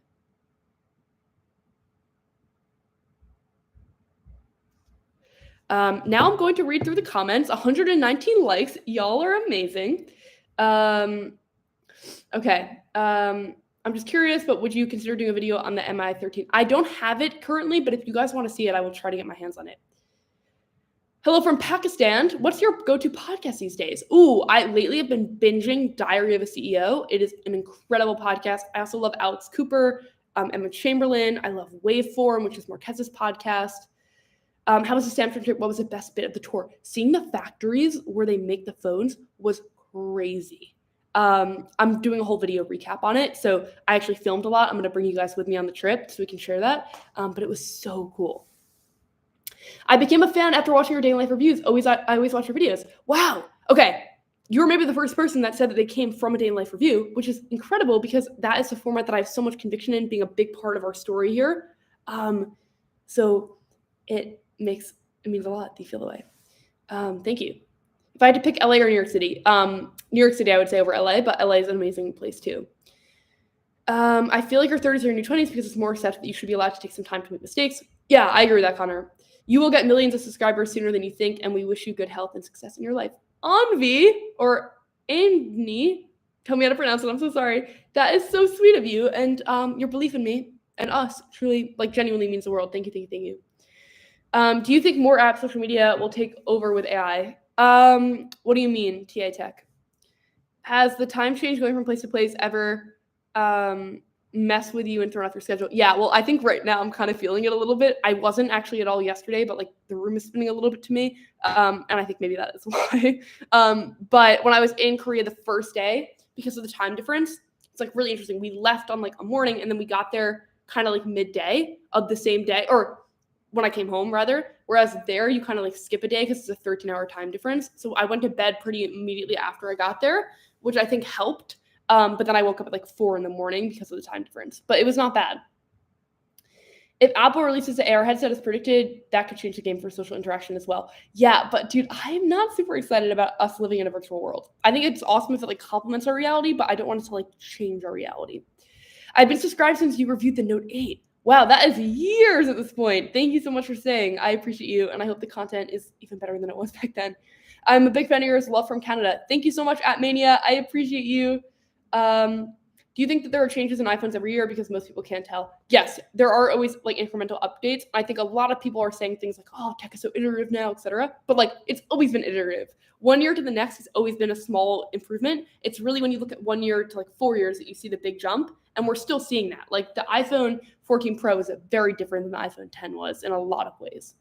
Now I'm going to read through the comments. 119 likes. Y'all are amazing. Okay. I'm just curious, but would you consider doing a video on the MI13? I don't have it currently, but if you guys want to see it, I will try to get my hands on it. Hello from Pakistan. What's your go-to podcast these days? Ooh, I lately have been binging Diary of a CEO. It is an incredible podcast. I also love Alex Cooper, Emma Chamberlain. I love Waveform, which is Marquez's podcast. How was the Stanford trip? What was the best bit of the tour? Seeing the factories where they make the phones was crazy. I'm doing a whole video recap on it. So I actually filmed a lot. I'm going to bring you guys with me on the trip so we can share that. But it was so cool. I became a fan after watching your day in life reviews. I always watch your videos. Wow. Okay. You were maybe the first person that said that they came from a day in life review, which is incredible because that is a format that I have so much conviction in being a big part of our story here. So it means a lot. Do you feel the way? Thank you. If I had to pick LA or New York City, New York City I would say over LA, but LA is an amazing place too. I feel like your 30s are your new 20s because it's more accepted that you should be allowed to take some time to make mistakes. Yeah, I agree with that, Connor. You will get millions of subscribers sooner than you think, and we wish you good health and success in your life. Anvi, or Anvi, tell me how to pronounce it, I'm so sorry. That is so sweet of you, and your belief in me and us truly, like, genuinely means the world. Thank you, thank you, thank you. Do you think more apps, social media will take over with AI? What do you mean, TA Tech? Has the time change going from place to place ever mess with you and throw off your schedule. Yeah, well, I think right now I'm kind of feeling it a little bit. I wasn't actually at all yesterday, but like the room is spinning a little bit to me. And I think maybe that is why. But when I was in Korea the first day, because of the time difference, it's like really interesting. We left on like a morning and then we got there kind of like midday of the same day, or when I came home rather. Whereas there you kind of like skip a day because it's a 13-hour time difference. So I went to bed pretty immediately after I got there, which I think helped. But then I woke up at like 4 a.m. because of the time difference. But it was not bad. If Apple releases the AR headset as predicted, that could change the game for social interaction as well. Yeah, but dude, I'm not super excited about us living in a virtual world. I think it's awesome if it like complements our reality, but I don't want it to like change our reality. I've been subscribed since you reviewed the Note 8. Wow, that is years at this point. Thank you so much for saying. I appreciate you, and I hope the content is even better than it was back then. I'm a big fan of yours. Love from Canada. Thank you so much, @Mania. I appreciate you. Do you think that there are changes in iPhones every year because most people can't tell? Yes, there are always like incremental updates. I think a lot of people are saying things like, oh, tech is so iterative now, etc. But like it's always been iterative. 1 year to the next has always been a small improvement. It's really when you look at 1 year to like 4 years that you see the big jump. And we're still seeing that. Like the iPhone 14 Pro is very different than the iPhone 10 was in a lot of ways.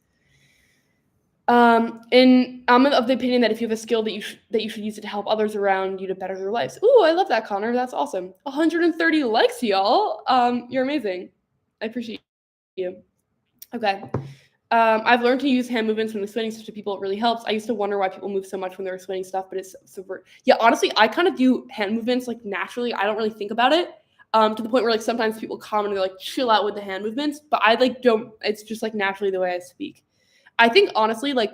And I'm of the opinion that if you have a skill that you should use it to help others around you to better their lives. Ooh, I love that, Connor. That's awesome. 130 likes, y'all. You're amazing. I appreciate you. Okay. I've learned to use hand movements when explaining stuff to people. It really helps. I used to wonder why people move so much when they're explaining stuff, but it's super. Yeah, honestly, I kind of do hand movements like naturally. I don't really think about it. To the point where like sometimes people comment and they're like, chill out with the hand movements, but I like don't. It's just like naturally the way I speak. I think honestly, like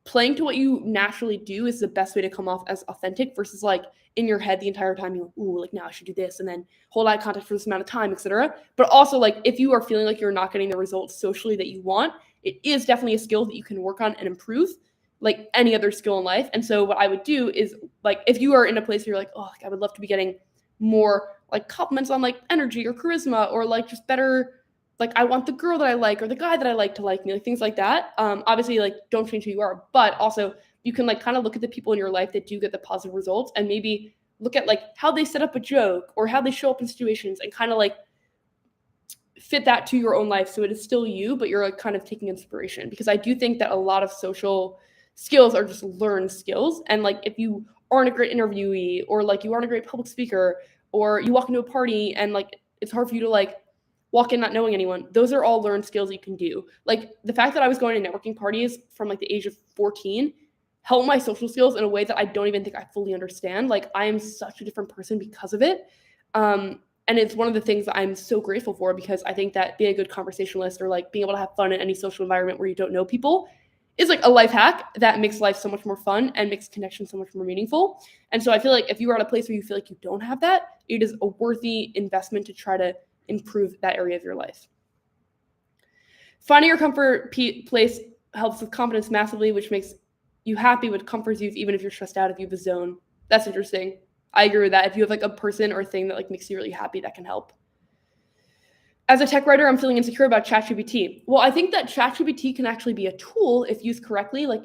playing to what you naturally do is the best way to come off as authentic versus like in your head the entire time you're like, ooh, like now I should do this and then hold eye contact for this amount of time, etc. But also like if you are feeling like you're not getting the results socially that you want, it is definitely a skill that you can work on and improve like any other skill in life. And so what I would do is like if you are in a place where you're like, oh, like, I would love to be getting more like compliments on like energy or charisma or like just better, like I want the girl that I like or the guy that I like to like me, like things like that. Obviously, like don't change who you are, but also you can like kind of look at the people in your life that do get the positive results and maybe look at like how they set up a joke or how they show up in situations and kind of like fit that to your own life so it is still you, but you're like kind of taking inspiration. Because I do think that a lot of social skills are just learned skills. And like if you aren't a great interviewee or like you aren't a great public speaker or you walk into a party and like it's hard for you to like walk in not knowing anyone, those are all learned skills you can do. Like the fact that I was going to networking parties from like the age of 14 helped my social skills in a way that I don't even think I fully understand. Like I am such a different person because of it. And it's one of the things that I'm so grateful for because I think that being a good conversationalist or like being able to have fun in any social environment where you don't know people is like a life hack that makes life so much more fun and makes connections so much more meaningful. And so I feel like if you are at a place where you feel like you don't have that, it is a worthy investment to try to improve that area of your life. Finding your comfort place helps with confidence massively, which makes you happy, which comforts you even if you're stressed out, if you have a zone. That's interesting. I agree with that. If you have like a person or thing that like makes you really happy, that can help. As a tech writer, I'm feeling insecure about ChatGPT. Well, I think that ChatGPT can actually be a tool if used correctly. Like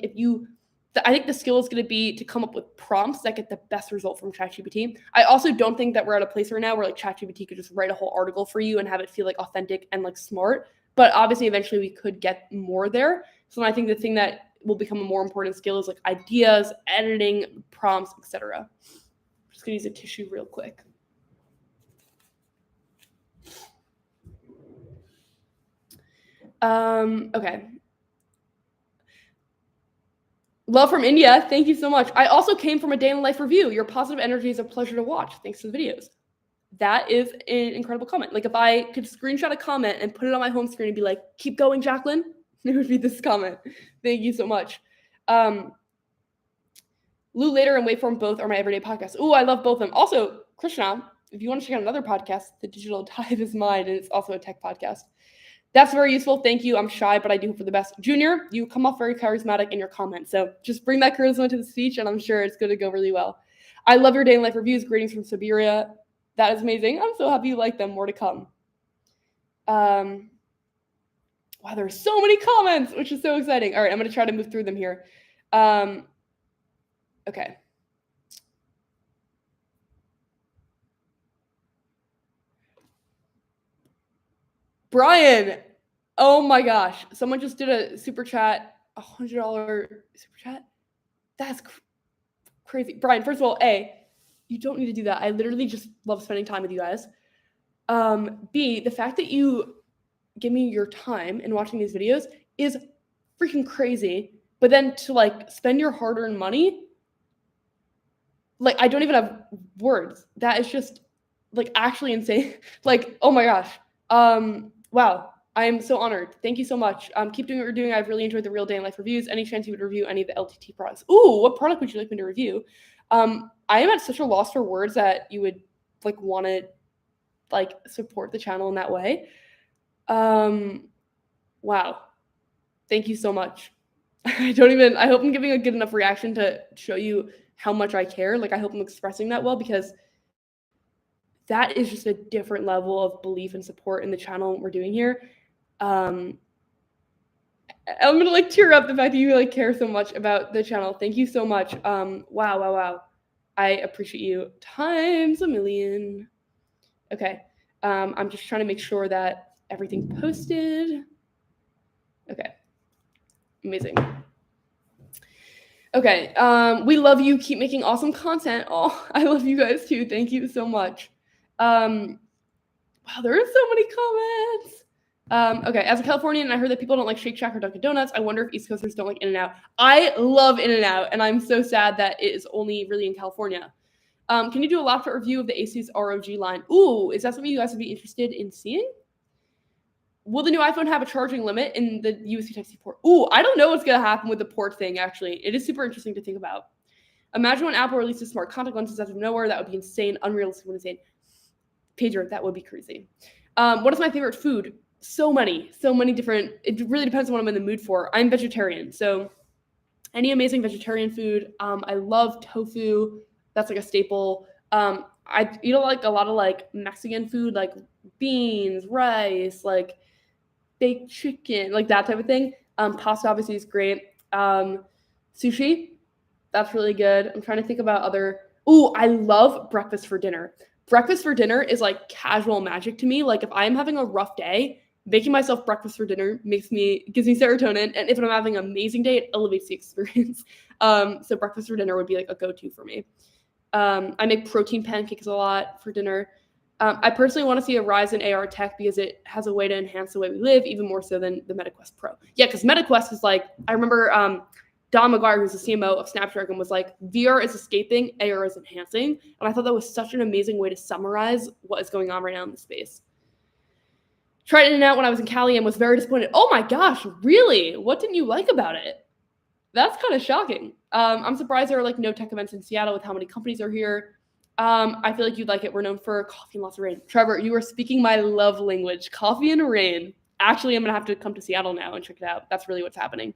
I think the skill is going to be to come up with prompts that get the best result from ChatGPT. I also don't think that we're at a place right now where like ChatGPT could just write a whole article for you and have it feel like authentic and like smart. But obviously, eventually we could get more there. So I think the thing that will become a more important skill is like ideas, editing, prompts, etc. I'm just going to use a tissue real quick. Okay. Love from India. Thank you so much. I also came from a day in life review. Your positive energy is a pleasure to watch. Thanks to the videos. That is an incredible comment. Like if I could screenshot a comment and put it on my home screen and be like, keep going, Jacklyn, it would be this comment. Thank you so much. Lou Later and Waveform both are my everyday podcasts. Oh, I love both of them. Also, Krishna, if you want to check out another podcast, The Digital Dive is mine, and it's also a tech podcast. That's very useful. Thank you. I'm shy, but I do hope for the best. Junior, you come off very charismatic in your comments. So just bring that charisma to the speech, and I'm sure it's going to go really well. I love your day in life reviews. Greetings from Siberia. That is amazing. I'm so happy you like them. More to come. Wow, there's so many comments, which is so exciting. All right, I'm going to try to move through them here. Okay. Brian, oh my gosh. Someone just did a super chat, $100 super chat. That's crazy. Brian, first of all, A, you don't need to do that. I literally just love spending time with you guys. B, the fact that you give me your time and watching these videos is freaking crazy. But then to like spend your hard-earned money, like I don't even have words. That is just like actually insane. Like, oh my gosh. Wow. I am so honored. Thank you so much. Keep doing what you're doing. I've really enjoyed the real day in life reviews. Any chance you would review any of the LTT products? Ooh, what product would you like me to review? I am at such a loss for words that you would like want to like support the channel in that way. Wow. Thank you so much. I hope I'm giving a good enough reaction to show you how much I care. Like, I hope I'm expressing that well, because that is just a different level of belief and support in the channel we're doing here. I'm gonna like tear up the fact that you like care so much about the channel. Thank you so much. Wow. I appreciate you times a million. Okay. I'm just trying to make sure that everything's posted. Okay. Amazing. Okay. We love you. Keep making awesome content. Oh, I love you guys too. Thank you so much. Wow, there are so many comments. Okay, as a Californian, I heard that people don't like Shake Shack or Dunkin' Donuts. I wonder if East Coasters don't like In-N-Out. I love In-N-Out, and I'm so sad that it is only really in California. Can you do a laptop review of the Asus ROG line? Ooh, is that something you guys would be interested in seeing? Will the new iPhone have a charging limit in the USB Type-C port? Ooh, I don't know what's going to happen with the port thing, actually. It is super interesting to think about. Imagine when Apple releases smart contact lenses out of nowhere. That would be insane, unrealistic, insane. Pedro, that would be crazy. What is my favorite food? So many different. It really depends on what I'm in the mood for. I'm vegetarian, so any amazing vegetarian food. I love tofu. That's like a staple. I eat like a lot of like Mexican food, like beans, rice, like baked chicken, like that type of thing. Pasta obviously is great. Sushi, that's really good. I'm trying to think about other. Ooh, I love breakfast for dinner. Breakfast for dinner is like casual magic to me. Like if I'm having a rough day, making myself breakfast for dinner gives me serotonin. And if I'm having an amazing day, it elevates the experience. So breakfast for dinner would be like a go-to for me. I make protein pancakes a lot for dinner. I personally want to see a rise in AR tech because it has a way to enhance the way we live, even more so than the MetaQuest Pro. Yeah, because MetaQuest is like, I remember Don McGuire, who's the CMO of Snapdragon, was like, VR is escaping, AR is enhancing. And I thought that was such an amazing way to summarize what is going on right now in the space. Tried In-N-Out when I was in Cali and was very disappointed. Oh my gosh, really? What didn't you like about it? That's kind of shocking. I'm surprised there are like no tech events in Seattle with how many companies are here. I feel like you'd like it. We're known for coffee and lots of rain. Trevor, you are speaking my love language. Coffee and rain. Actually, I'm going to have to come to Seattle now and check it out. That's really what's happening.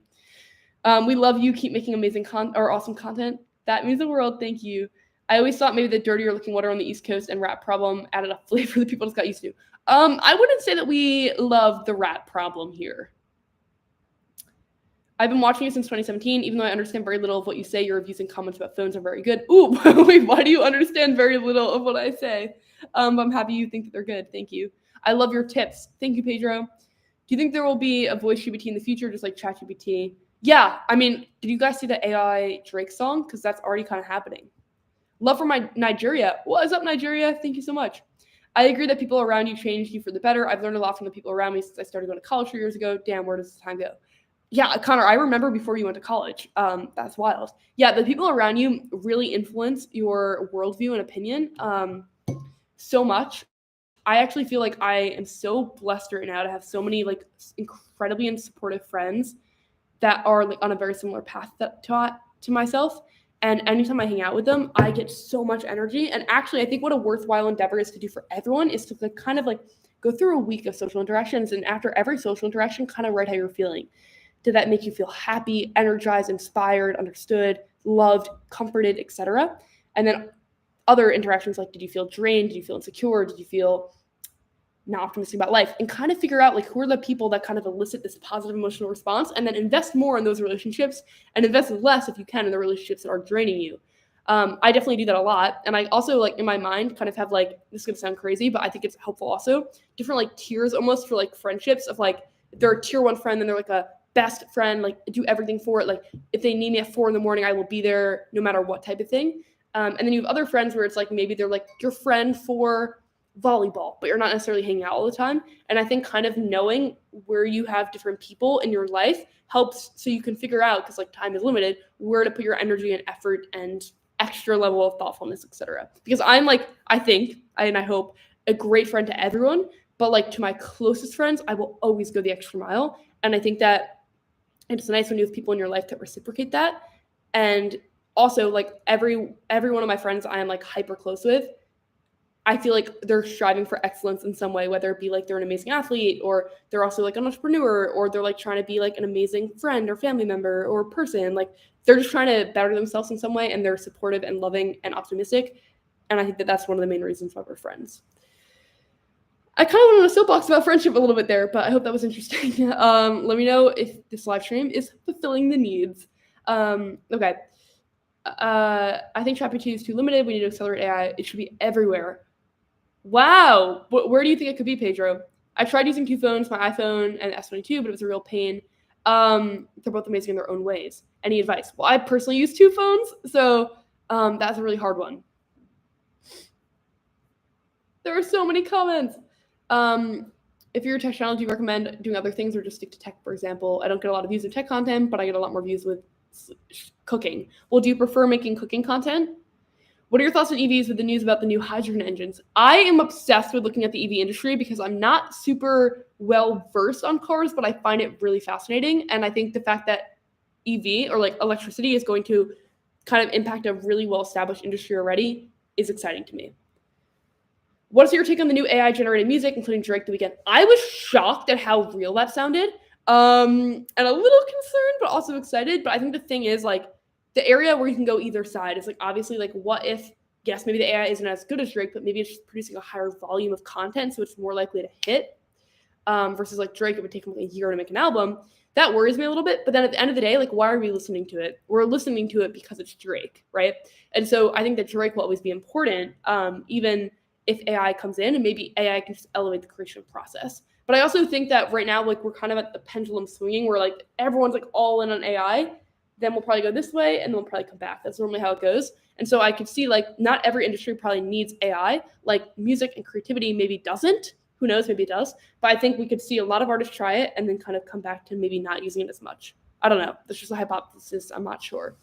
We love you. Keep making amazing awesome content. That means the world. Thank you. I always thought maybe the dirtier looking water on the East Coast and rat problem added a flavor that people just got used to. I wouldn't say that we love the rat problem here. I've been watching you since 2017. Even though I understand very little of what you say, your reviews and comments about phones are very good. Ooh, wait, why do you understand very little of what I say? I'm happy you think that they're good. Thank you. I love your tips. Thank you, Pedro. Do you think there will be a voice GPT in the future, just like ChatGPT? Yeah, I mean, did you guys see the AI Drake song? Because that's already kind of happening. Love for my Nigeria. What is up, Nigeria? Thank you so much. I agree that people around you changed you for the better. I've learned a lot from the people around me since I started going to college 3 years ago. Damn, where does this time go? Yeah, Connor, I remember before you went to college. That's wild. Yeah, the people around you really influence your worldview and opinion so much. I actually feel like I am so blessed right now to have so many like incredibly and supportive friends that are like on a very similar path to myself. And anytime I hang out with them, I get so much energy. And actually, I think what a worthwhile endeavor is to do for everyone is to like, kind of like go through a week of social interactions. And after every social interaction, kind of write how you're feeling. Did that make you feel happy, energized, inspired, understood, loved, comforted, etc.? And then other interactions like, did you feel drained? Did you feel insecure? Did you feel not optimistic about life? And kind of figure out like who are the people that kind of elicit this positive emotional response, and then invest more in those relationships and invest less if you can in the relationships that are draining you. I definitely do that a lot. And I also like in my mind kind of have like, this is gonna sound crazy, but I think it's helpful also, different like tiers almost for like friendships of like, if they're a tier 1 friend, then they're like a best friend, like do everything for it. Like if they need me at 4 a.m, I will be there no matter what type of thing. And then you have other friends where it's like, maybe they're like your friend for volleyball, but you're not necessarily hanging out all the time. And I think kind of knowing where you have different people in your life helps so you can figure out, because like time is limited, where to put your energy and effort and extra level of thoughtfulness, etc. Because I'm like, I think, and I hope, a great friend to everyone, but like to my closest friends, I will always go the extra mile. And I think that it's nice when you have people in your life that reciprocate that. And also like every one of my friends I am like hyper close with, I feel like they're striving for excellence in some way, whether it be like they're an amazing athlete, or they're also like an entrepreneur, or they're like trying to be like an amazing friend or family member or person. Like they're just trying to better themselves in some way, and they're supportive and loving and optimistic. And I think that that's one of the main reasons why we're friends. I kind of went on a soapbox about friendship a little bit there, but I hope that was interesting. Let me know if this live stream is fulfilling the needs. Okay. I think ChatGPT is too limited. We need to accelerate AI. It should be everywhere. Wow. Where do you think it could be, Pedro? I tried using 2 phones, my iPhone and S22, but it was a real pain. They're both amazing in their own ways. Any advice? Well, I personally use 2 phones, so that's a really hard one. There are so many comments. If you're a tech channel, do you recommend doing other things or just stick to tech, for example? I don't get a lot of views of tech content, but I get a lot more views with cooking. Well, do you prefer making cooking content? What are your thoughts on EVs with the news about the new hydrogen engines? I am obsessed with looking at the EV industry because I'm not super well versed on cars, but I find it really fascinating. And I think the fact that EV or like electricity is going to kind of impact a really well-established industry already is exciting to me. What's your take on the new AI generated music, including Drake The Weeknd? I was shocked at how real that sounded, and a little concerned, but also excited. But I think the thing is like, the area where you can go either side is like, obviously, like, what if, yes, maybe the AI isn't as good as Drake, but maybe it's just producing a higher volume of content, so it's more likely to hit, versus like Drake, it would take him like a year to make an album. That worries me a little bit. But then at the end of the day, like, why are we listening to it? We're listening to it because it's Drake, right? And so I think that Drake will always be important, even if AI comes in, and maybe AI can just elevate the creation process. But I also think that right now, like, we're kind of at the pendulum swinging where like everyone's like all in on AI. Then we'll probably go this way, and then we'll probably come back. That's normally how it goes. And so I could see like not every industry probably needs AI. Like music and creativity maybe doesn't. Who knows? Maybe it does. But I think we could see a lot of artists try it and then kind of come back to maybe not using it as much. I don't know. That's just a hypothesis. I'm not sure.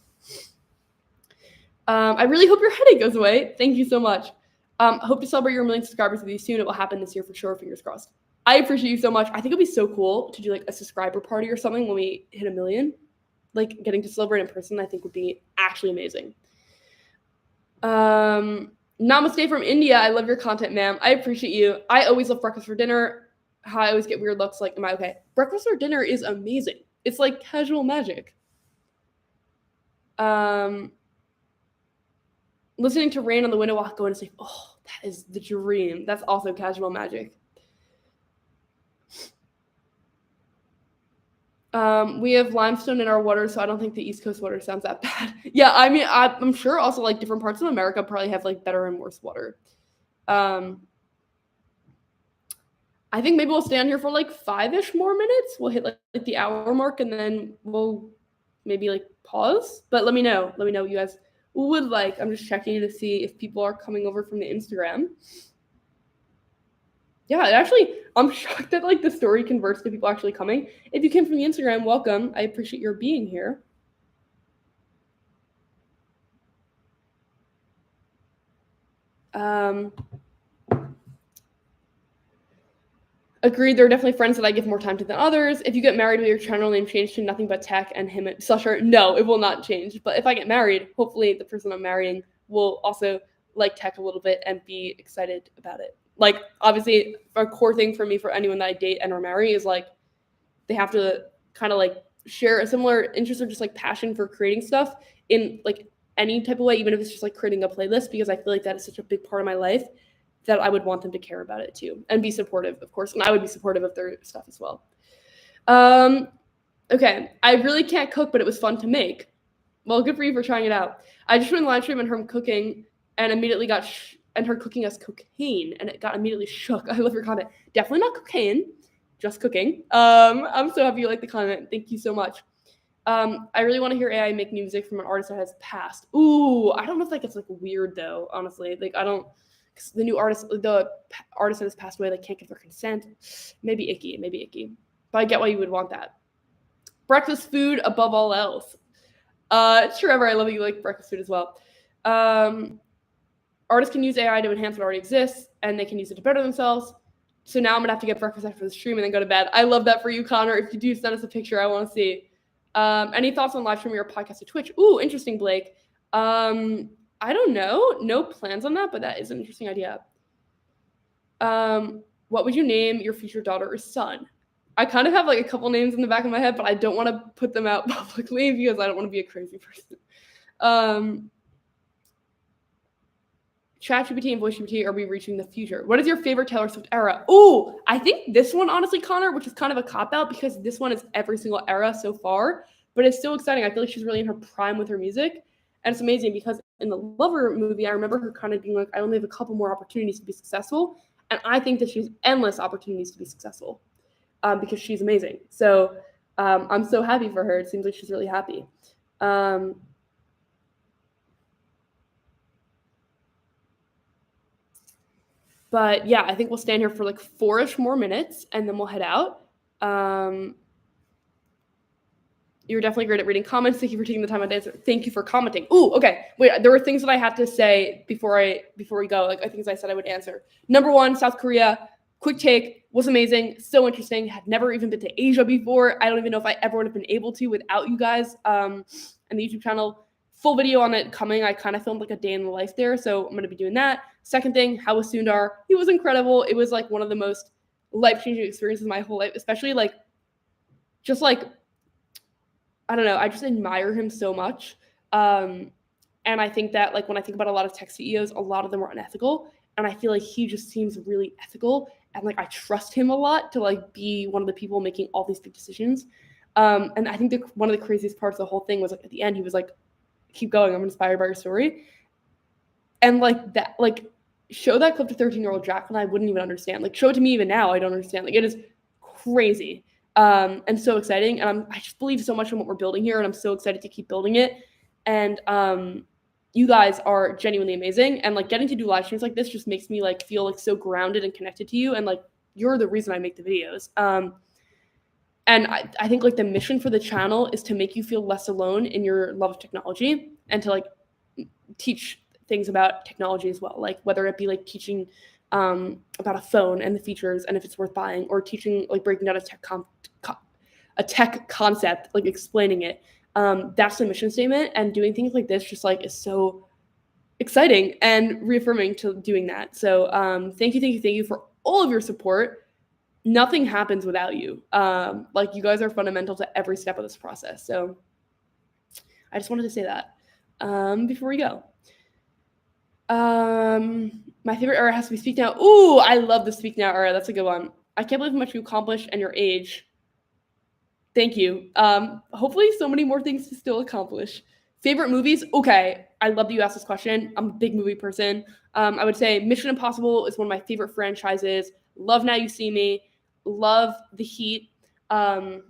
I really hope your headache goes away. Thank you so much. Hope to celebrate your 1 million subscribers with you soon. It will happen this year for sure. Fingers crossed. I appreciate you so much. I think it'd be so cool to do like a subscriber party or something when we hit 1 million. Like getting to celebrate in person, I think would be actually amazing. Namaste from India. I love your content, ma'am. I appreciate you. I always love breakfast for dinner. How I always get weird looks. Like, am I okay? Breakfast for dinner is amazing. It's like casual magic. Listening to rain on the window while going to sleep. Oh, that is the dream. That's also casual magic. We have limestone in our water, so I don't think the East Coast water sounds that bad. Yeah, I mean, I'm sure also like different parts of America probably have like better and worse water. I think maybe we'll stay on here for like 5-ish more minutes. We'll hit like the hour mark, and then we'll maybe like pause. But let me know. Let me know what you guys would like. I'm just checking to see if people are coming over from the Instagram. Yeah, actually, I'm shocked that like the story converts to people actually coming. If you came from the Instagram, welcome. I appreciate your being here. Agreed. There are definitely friends that I give more time to than others. If you get married, will your channel name change to Nothing But Tech and him at Slusher? No, it will not change. But if I get married, hopefully the person I'm marrying will also like tech a little bit and be excited about it. Like, obviously, a core thing for me for anyone that I date and or marry is like they have to kind of like share a similar interest or just like passion for creating stuff in like any type of way, even if it's just like creating a playlist, because I feel like that is such a big part of my life that I would want them to care about it too and be supportive, of course. And I would be supportive of their stuff as well. Okay. I really can't cook, but it was fun to make. Well, good for you for trying it out. I just joined the live stream and her cooking and immediately got and her cooking us cocaine and it got immediately shook. I love your comment. Definitely not cocaine, just cooking. I'm so happy you like the comment. Thank you so much. I really want to hear AI make music from an artist that has passed. Ooh, I don't know if that gets like weird though, honestly. Like I don't, cause the artist that has passed away, they can't give their consent. Maybe icky. But I get why you would want that. Breakfast food above all else. Trevor, I love that you like breakfast food as well. Artists can use AI to enhance what already exists, and they can use it to better themselves. So now I'm gonna have to get breakfast after the stream and then go to bed. I love that for you, Connor. If you do, send us a picture. I want to see. Any thoughts on live streaming your podcast to Twitch? Ooh, interesting, Blake. I don't know. No plans on that, but that is an interesting idea. What would you name your future daughter or son? I kind of have like a couple names in the back of my head, but I don't want to put them out publicly because I don't want to be a crazy person. ChatGPT and VoiceGPT, are we reaching the future? What is your favorite Taylor Swift era? Ooh, I think this one, honestly, Connor, which is kind of a cop-out because this one is every single era so far, but it's so exciting. I feel like she's really in her prime with her music, and it's amazing because in the Lover movie, I remember her kind of being like, I only have a couple more opportunities to be successful, and I think that she has endless opportunities to be successful because she's amazing. So I'm so happy for her. It seems like she's really happy. But yeah, I think we'll stand here for like 4-ish more minutes and then we'll head out. You're definitely great at reading comments. Thank you for taking the time to answer. Thank you for commenting. Ooh, okay. Wait, there were things that I had to say before we go. Like I think as I said I would answer. Number 1, South Korea. Quick take, was amazing, so interesting. Had never even been to Asia before. I don't even know if I ever would have been able to without you guys. And the YouTube channel. Full video on it coming. I kind of filmed like a day in the life there, so I'm going to be doing that. Second thing, how was Sundar? He was incredible. It was like one of the most life-changing experiences of my whole life, especially like, just like, I don't know, I just admire him so much. And I think that like when I think about a lot of tech CEOs, a lot of them are unethical, and I feel like he just seems really ethical, and like I trust him a lot to like be one of the people making all these big decisions. And I think one of the craziest parts of the whole thing was like at the end, he was like, keep going, I'm inspired by your story. And like that, like show that clip to 13-year-old Jacklyn, I wouldn't even understand. Like show it to me even now, I don't understand. Like it is crazy and so exciting. And I just believe so much in what we're building here, and I'm so excited to keep building it. And you guys are genuinely amazing. And like getting to do live streams like this just makes me like feel like so grounded and connected to you. And like you're the reason I make the videos. And I think like the mission for the channel is to make you feel less alone in your love of technology and to like teach things about technology as well. Like whether it be like teaching about a phone and the features and if it's worth buying, or teaching like breaking down a tech concept, like explaining it. That's the mission statement, and doing things like this just like is so exciting and reaffirming to doing that. So thank you for all of your support. Nothing happens without you. Like you guys are fundamental to every step of this process. So I just wanted to say that before we go. My favorite era has to be Speak Now. Ooh, I love the Speak Now era. That's a good one. I can't believe how much you accomplished and your age. Thank you. Hopefully so many more things to still accomplish. Favorite movies? Okay, I love that you asked this question. I'm a big movie person. I would say Mission Impossible is one of my favorite franchises. Love Now You See Me. Love The Heat. I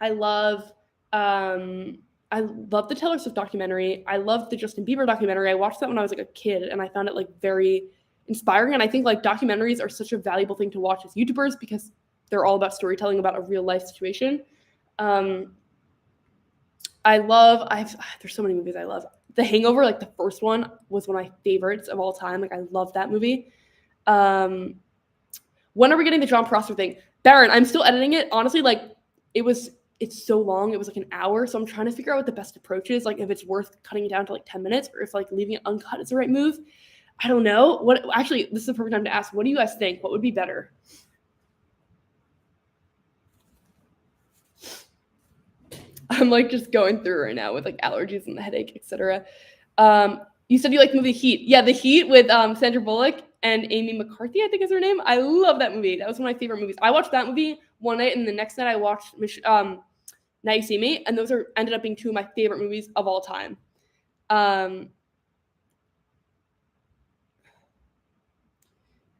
love the Taylor Swift documentary. I love the Justin Bieber documentary. I watched that when I was like a kid, and I found it like very inspiring. And I think like documentaries are such a valuable thing to watch as YouTubers because they're all about storytelling about a real life situation. There's so many movies I love. The Hangover, like the first one, was one of my favorites of all time. Like I love that movie. When are we getting the John Prosser thing? Baron, I'm still editing it. Honestly, like it's so long. It was like an hour. So I'm trying to figure out what the best approach is. Like if it's worth cutting it down to like 10 minutes or if like leaving it uncut is the right move. I don't know. Actually, this is the perfect time to ask. What do you guys think? What would be better? I'm like just going through right now with like allergies and the headache, etc. You said you like the movie Heat. Yeah, The Heat with Sandra Bullock and Amy McCarthy, I think is her name. I love that movie. That was one of my favorite movies. I watched that movie one night, and the next night I watched Now You See Me, and those ended up being two of my favorite movies of all time.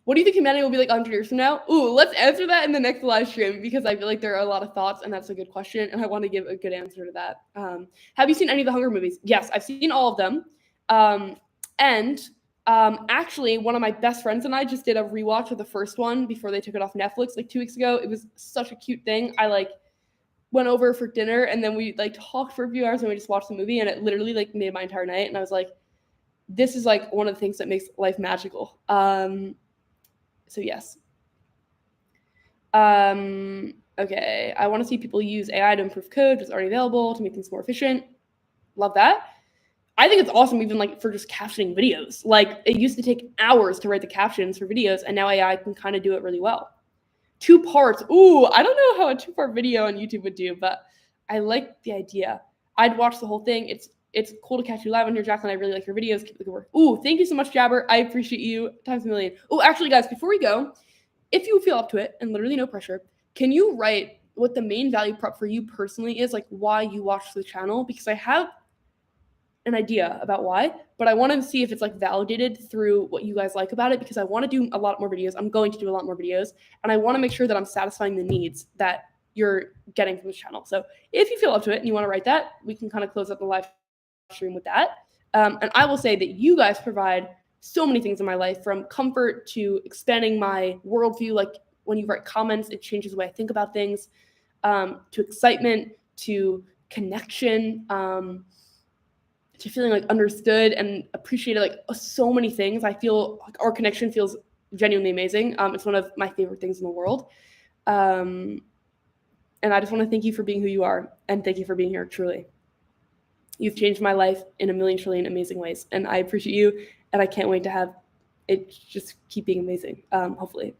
What do you think humanity will be like 100 years from now? Ooh, let's answer that in the next live stream because I feel like there are a lot of thoughts, and that's a good question, and I want to give a good answer to that. Have you seen any of the Hunger movies? Yes, I've seen all of them. Actually, one of my best friends and I just did a rewatch of the first one before they took it off Netflix like 2 weeks ago. It was such a cute thing. I went over for dinner, and then we talked for a few hours, and we just watched the movie, and it literally made my entire night. And I was like, this is one of the things that makes life magical. So yes. Okay, I want to see people use AI to improve code that's already available to make things more efficient. Love that. I think it's awesome even for just captioning videos. It used to take hours to write the captions for videos, and now AI can kind of do it really well. 2 parts. Ooh, I don't know how a 2-part video on YouTube would do, but I like the idea. I'd watch the whole thing. It's cool to catch you live on here, Jacklyn. I really like your videos. Keep the good work. Ooh, thank you so much, Jabber. I appreciate you times a million. Oh, actually, guys, before we go, if you feel up to it, and literally no pressure, can you write what the main value prop for you personally is, why you watch the channel? Because I have an idea about why, but I want to see if it's validated through what you guys like about it, because I want to do a lot more videos. I'm going to do a lot more videos, and I want to make sure that I'm satisfying the needs that you're getting from this channel. So if you feel up to it and you want to write that, we can kind of close up the live stream with that. And I will say that you guys provide so many things in my life, from comfort to expanding my worldview. When you write comments, it changes the way I think about things, to excitement, to connection, to feeling understood and appreciated, so many things. I feel our connection feels genuinely amazing. It's one of my favorite things in the world. And I just want to thank you for being who you are, and thank you for being here, truly. You've changed my life in a million trillion amazing ways, and I appreciate you, and I can't wait to have it just keep being amazing, hopefully.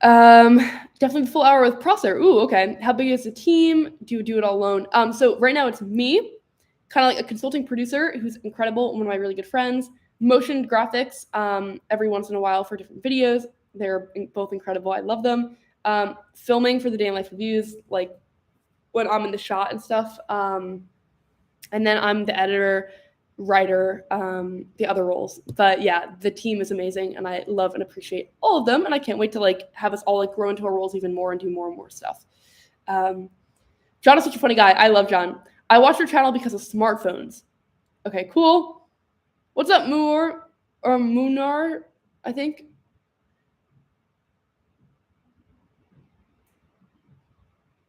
Definitely the full hour with Prosser. Ooh, okay. How big is the team? Do you do it all alone? So right now it's me, kind of like a consulting producer who's incredible, one of my really good friends. Motion graphics every once in a while for different videos. They're both incredible. I love them. Filming for the Day in Life reviews, when I'm in the shot and stuff. And then I'm the editor, writer, the other roles. But yeah, the team is amazing, and I love and appreciate all of them, and I can't wait to have us all grow into our roles even more and do more and more stuff. John is such a funny guy. I love John. I watch your channel because of smartphones. Okay, cool. What's up, Moor or Moonar, I think?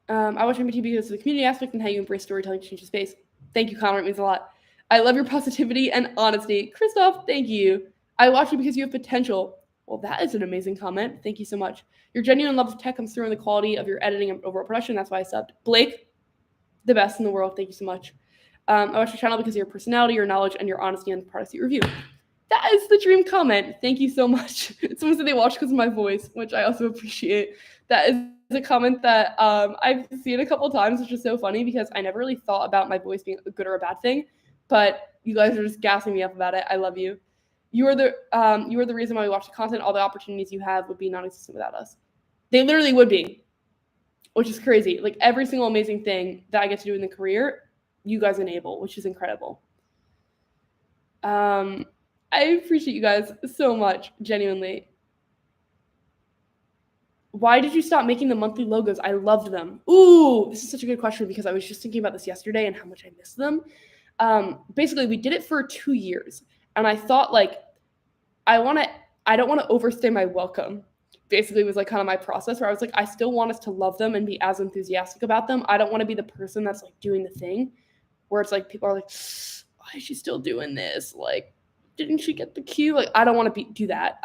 I watch MBT because of the community aspect and how you embrace storytelling to change the space. Thank you, Connor. It means a lot. I love your positivity and honesty. Christoph, thank you. I watch you because you have potential. Well, that is an amazing comment. Thank you so much. Your genuine love of tech comes through in the quality of your editing and overall production. That's why I subbed. Blake, the best in the world. Thank you so much. I watch your channel because of your personality, your knowledge, and your honesty on the products you review. That is the dream comment. Thank you so much. Someone said they watch because of my voice, which I also appreciate. That is a comment that I've seen a couple of times, which is so funny because I never really thought about my voice being a good or a bad thing, but you guys are just gassing me up about it. I love you. You are the reason why we watch the content. All the opportunities you have would be non-existent without us. They literally would be, which is crazy. Every single amazing thing that I get to do in the career, you guys enable, which is incredible. I appreciate you guys so much, genuinely. Why did you stop making the monthly logos? I loved them. Ooh, this is such a good question because I was just thinking about this yesterday and how much I miss them. Basically, we did it for 2 years, and I thought I don't want to overstay my welcome. Basically, was kind of my process where I was I still want us to love them and be as enthusiastic about them. I don't want to be the person that's doing the thing where it's people are why is she still doing this? Didn't she get the cue? I don't want to do that.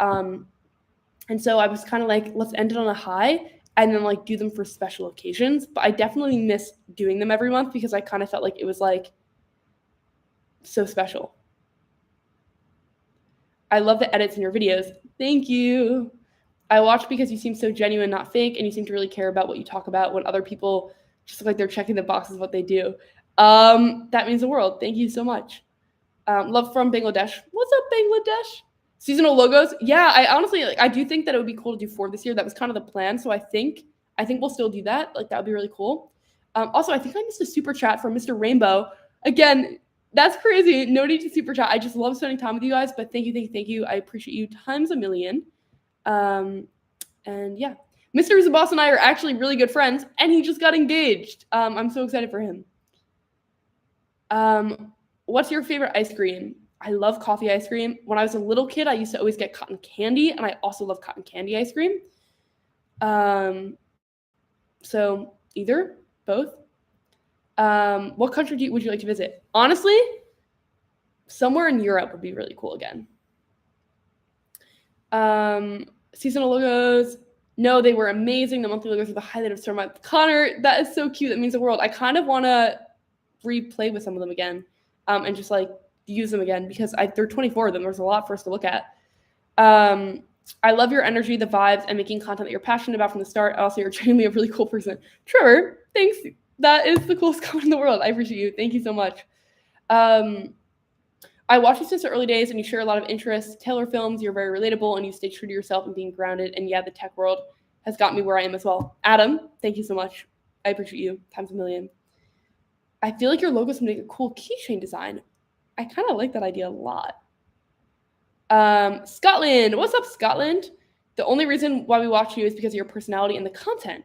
And so I was kind of let's end it on a high and then do them for special occasions. But I definitely miss doing them every month because I kind of felt it was so special. I love the edits in your videos. Thank you. I watch because you seem so genuine, not fake, and you seem to really care about what you talk about when other people just look like they're checking the boxes of what they do. That means the world. Thank you so much. Love from Bangladesh. What's up, Bangladesh? Seasonal logos. Yeah, I honestly, I do think that it would be cool to do 4 this year. That was kind of the plan. So I think we'll still do that. That would be really cool. Also, I think I missed a super chat from Mr. Rainbow. Again, that's crazy. No need to super chat. I just love spending time with you guys, but thank you. I appreciate you times a million. And yeah, Mr. Zabas and I are actually really good friends, and he just got engaged. I'm so excited for him. What's your favorite ice cream? I love coffee ice cream. When I was a little kid, I used to always get cotton candy, and I also love cotton candy ice cream. So either, both. What country would you like to visit? Honestly, somewhere in Europe would be really cool again. Seasonal logos. No, they were amazing. The monthly logos are the highlight of Storm Month. Connor, that is so cute. That means the world. I kind of want to replay with some of them again, and just like use them again because there are 24 of them. There's a lot for us to look at. I love your energy, the vibes, and making content that you're passionate about from the start. Also, you're genuinely a really cool person. Trevor, thanks. That is the coolest comment in the world. I appreciate you. Thank you so much. I watched you since the early days, and you share a lot of interests. Taylor films, you're very relatable, and you stay true to yourself and being grounded. And yeah, the tech world has got me where I am as well. Adam, thank you so much. I appreciate you times a million. I feel like your logos would make a cool keychain design. I kind of like that idea a lot. Scotland, what's up, Scotland? The only reason why we watch you is because of your personality and the content.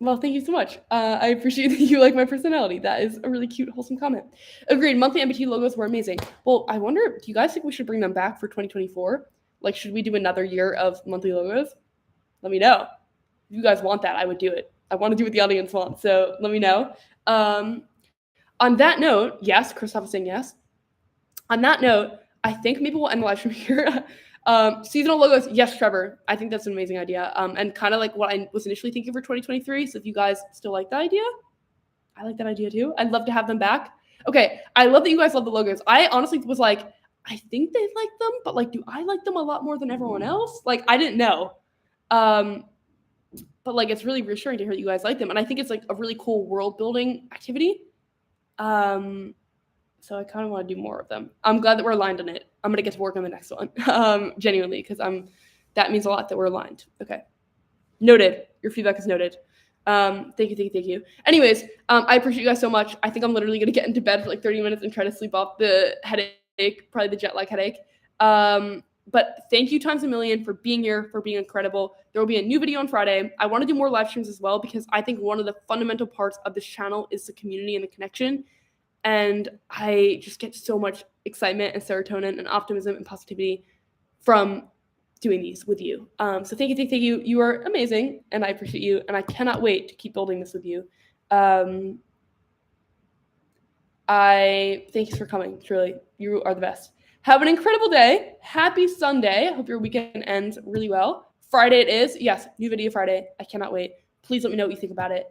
Well, thank you so much. I appreciate that you like my personality. That is a really cute, wholesome comment. Agreed. Monthly MBT logos were amazing. Well, I wonder, do you guys think we should bring them back for 2024? Like, should we do another year of monthly logos? Let me know. If you guys want that, I would do it. I want to do what the audience wants, so let me know. On that note, yes, Christoph is saying yes. On that note, I think maybe we'll end the live stream here. Seasonal logos, yes, Trevor. I think that's an amazing idea. And kind of like what I was initially thinking for 2023. So if you guys still like that idea, I like that idea too. I'd love to have them back. Okay, I love that you guys love the logos. I honestly was like, I think they like them, but like, do I like them a lot more than everyone else? Like, I didn't know. But like, it's really reassuring to hear that you guys like them. And I think it's like a really cool world building activity. So I kind of want to do more of them. I'm glad that we're aligned on it. I'm going to get to work on the next one, genuinely, because that means a lot that we're aligned. Okay. Noted. Your feedback is noted. Thank you. Anyways, I appreciate you guys so much. I think I'm literally going to get into bed for like 30 minutes and try to sleep off the headache, probably the jet lag headache. But thank you times a million for being here, for being incredible. There will be a new video on Friday. I want to do more live streams as well because I think one of the fundamental parts of this channel is the community and the connection. And I just get so much excitement and serotonin and optimism and positivity from doing these with you. So thank you. You are amazing, and I appreciate you, and I cannot wait to keep building this with you. I thank you for coming. Truly, you are the best. Have an incredible day. Happy Sunday. I hope your weekend ends really well. Friday it is. Yes, new video Friday. I cannot wait. Please let me know what you think about it.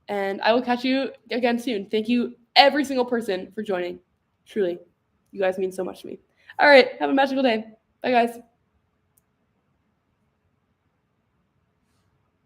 And I will catch you again soon. Thank you, every single person, for joining. Truly, you guys mean so much to me. All right, have a magical day. Bye, guys.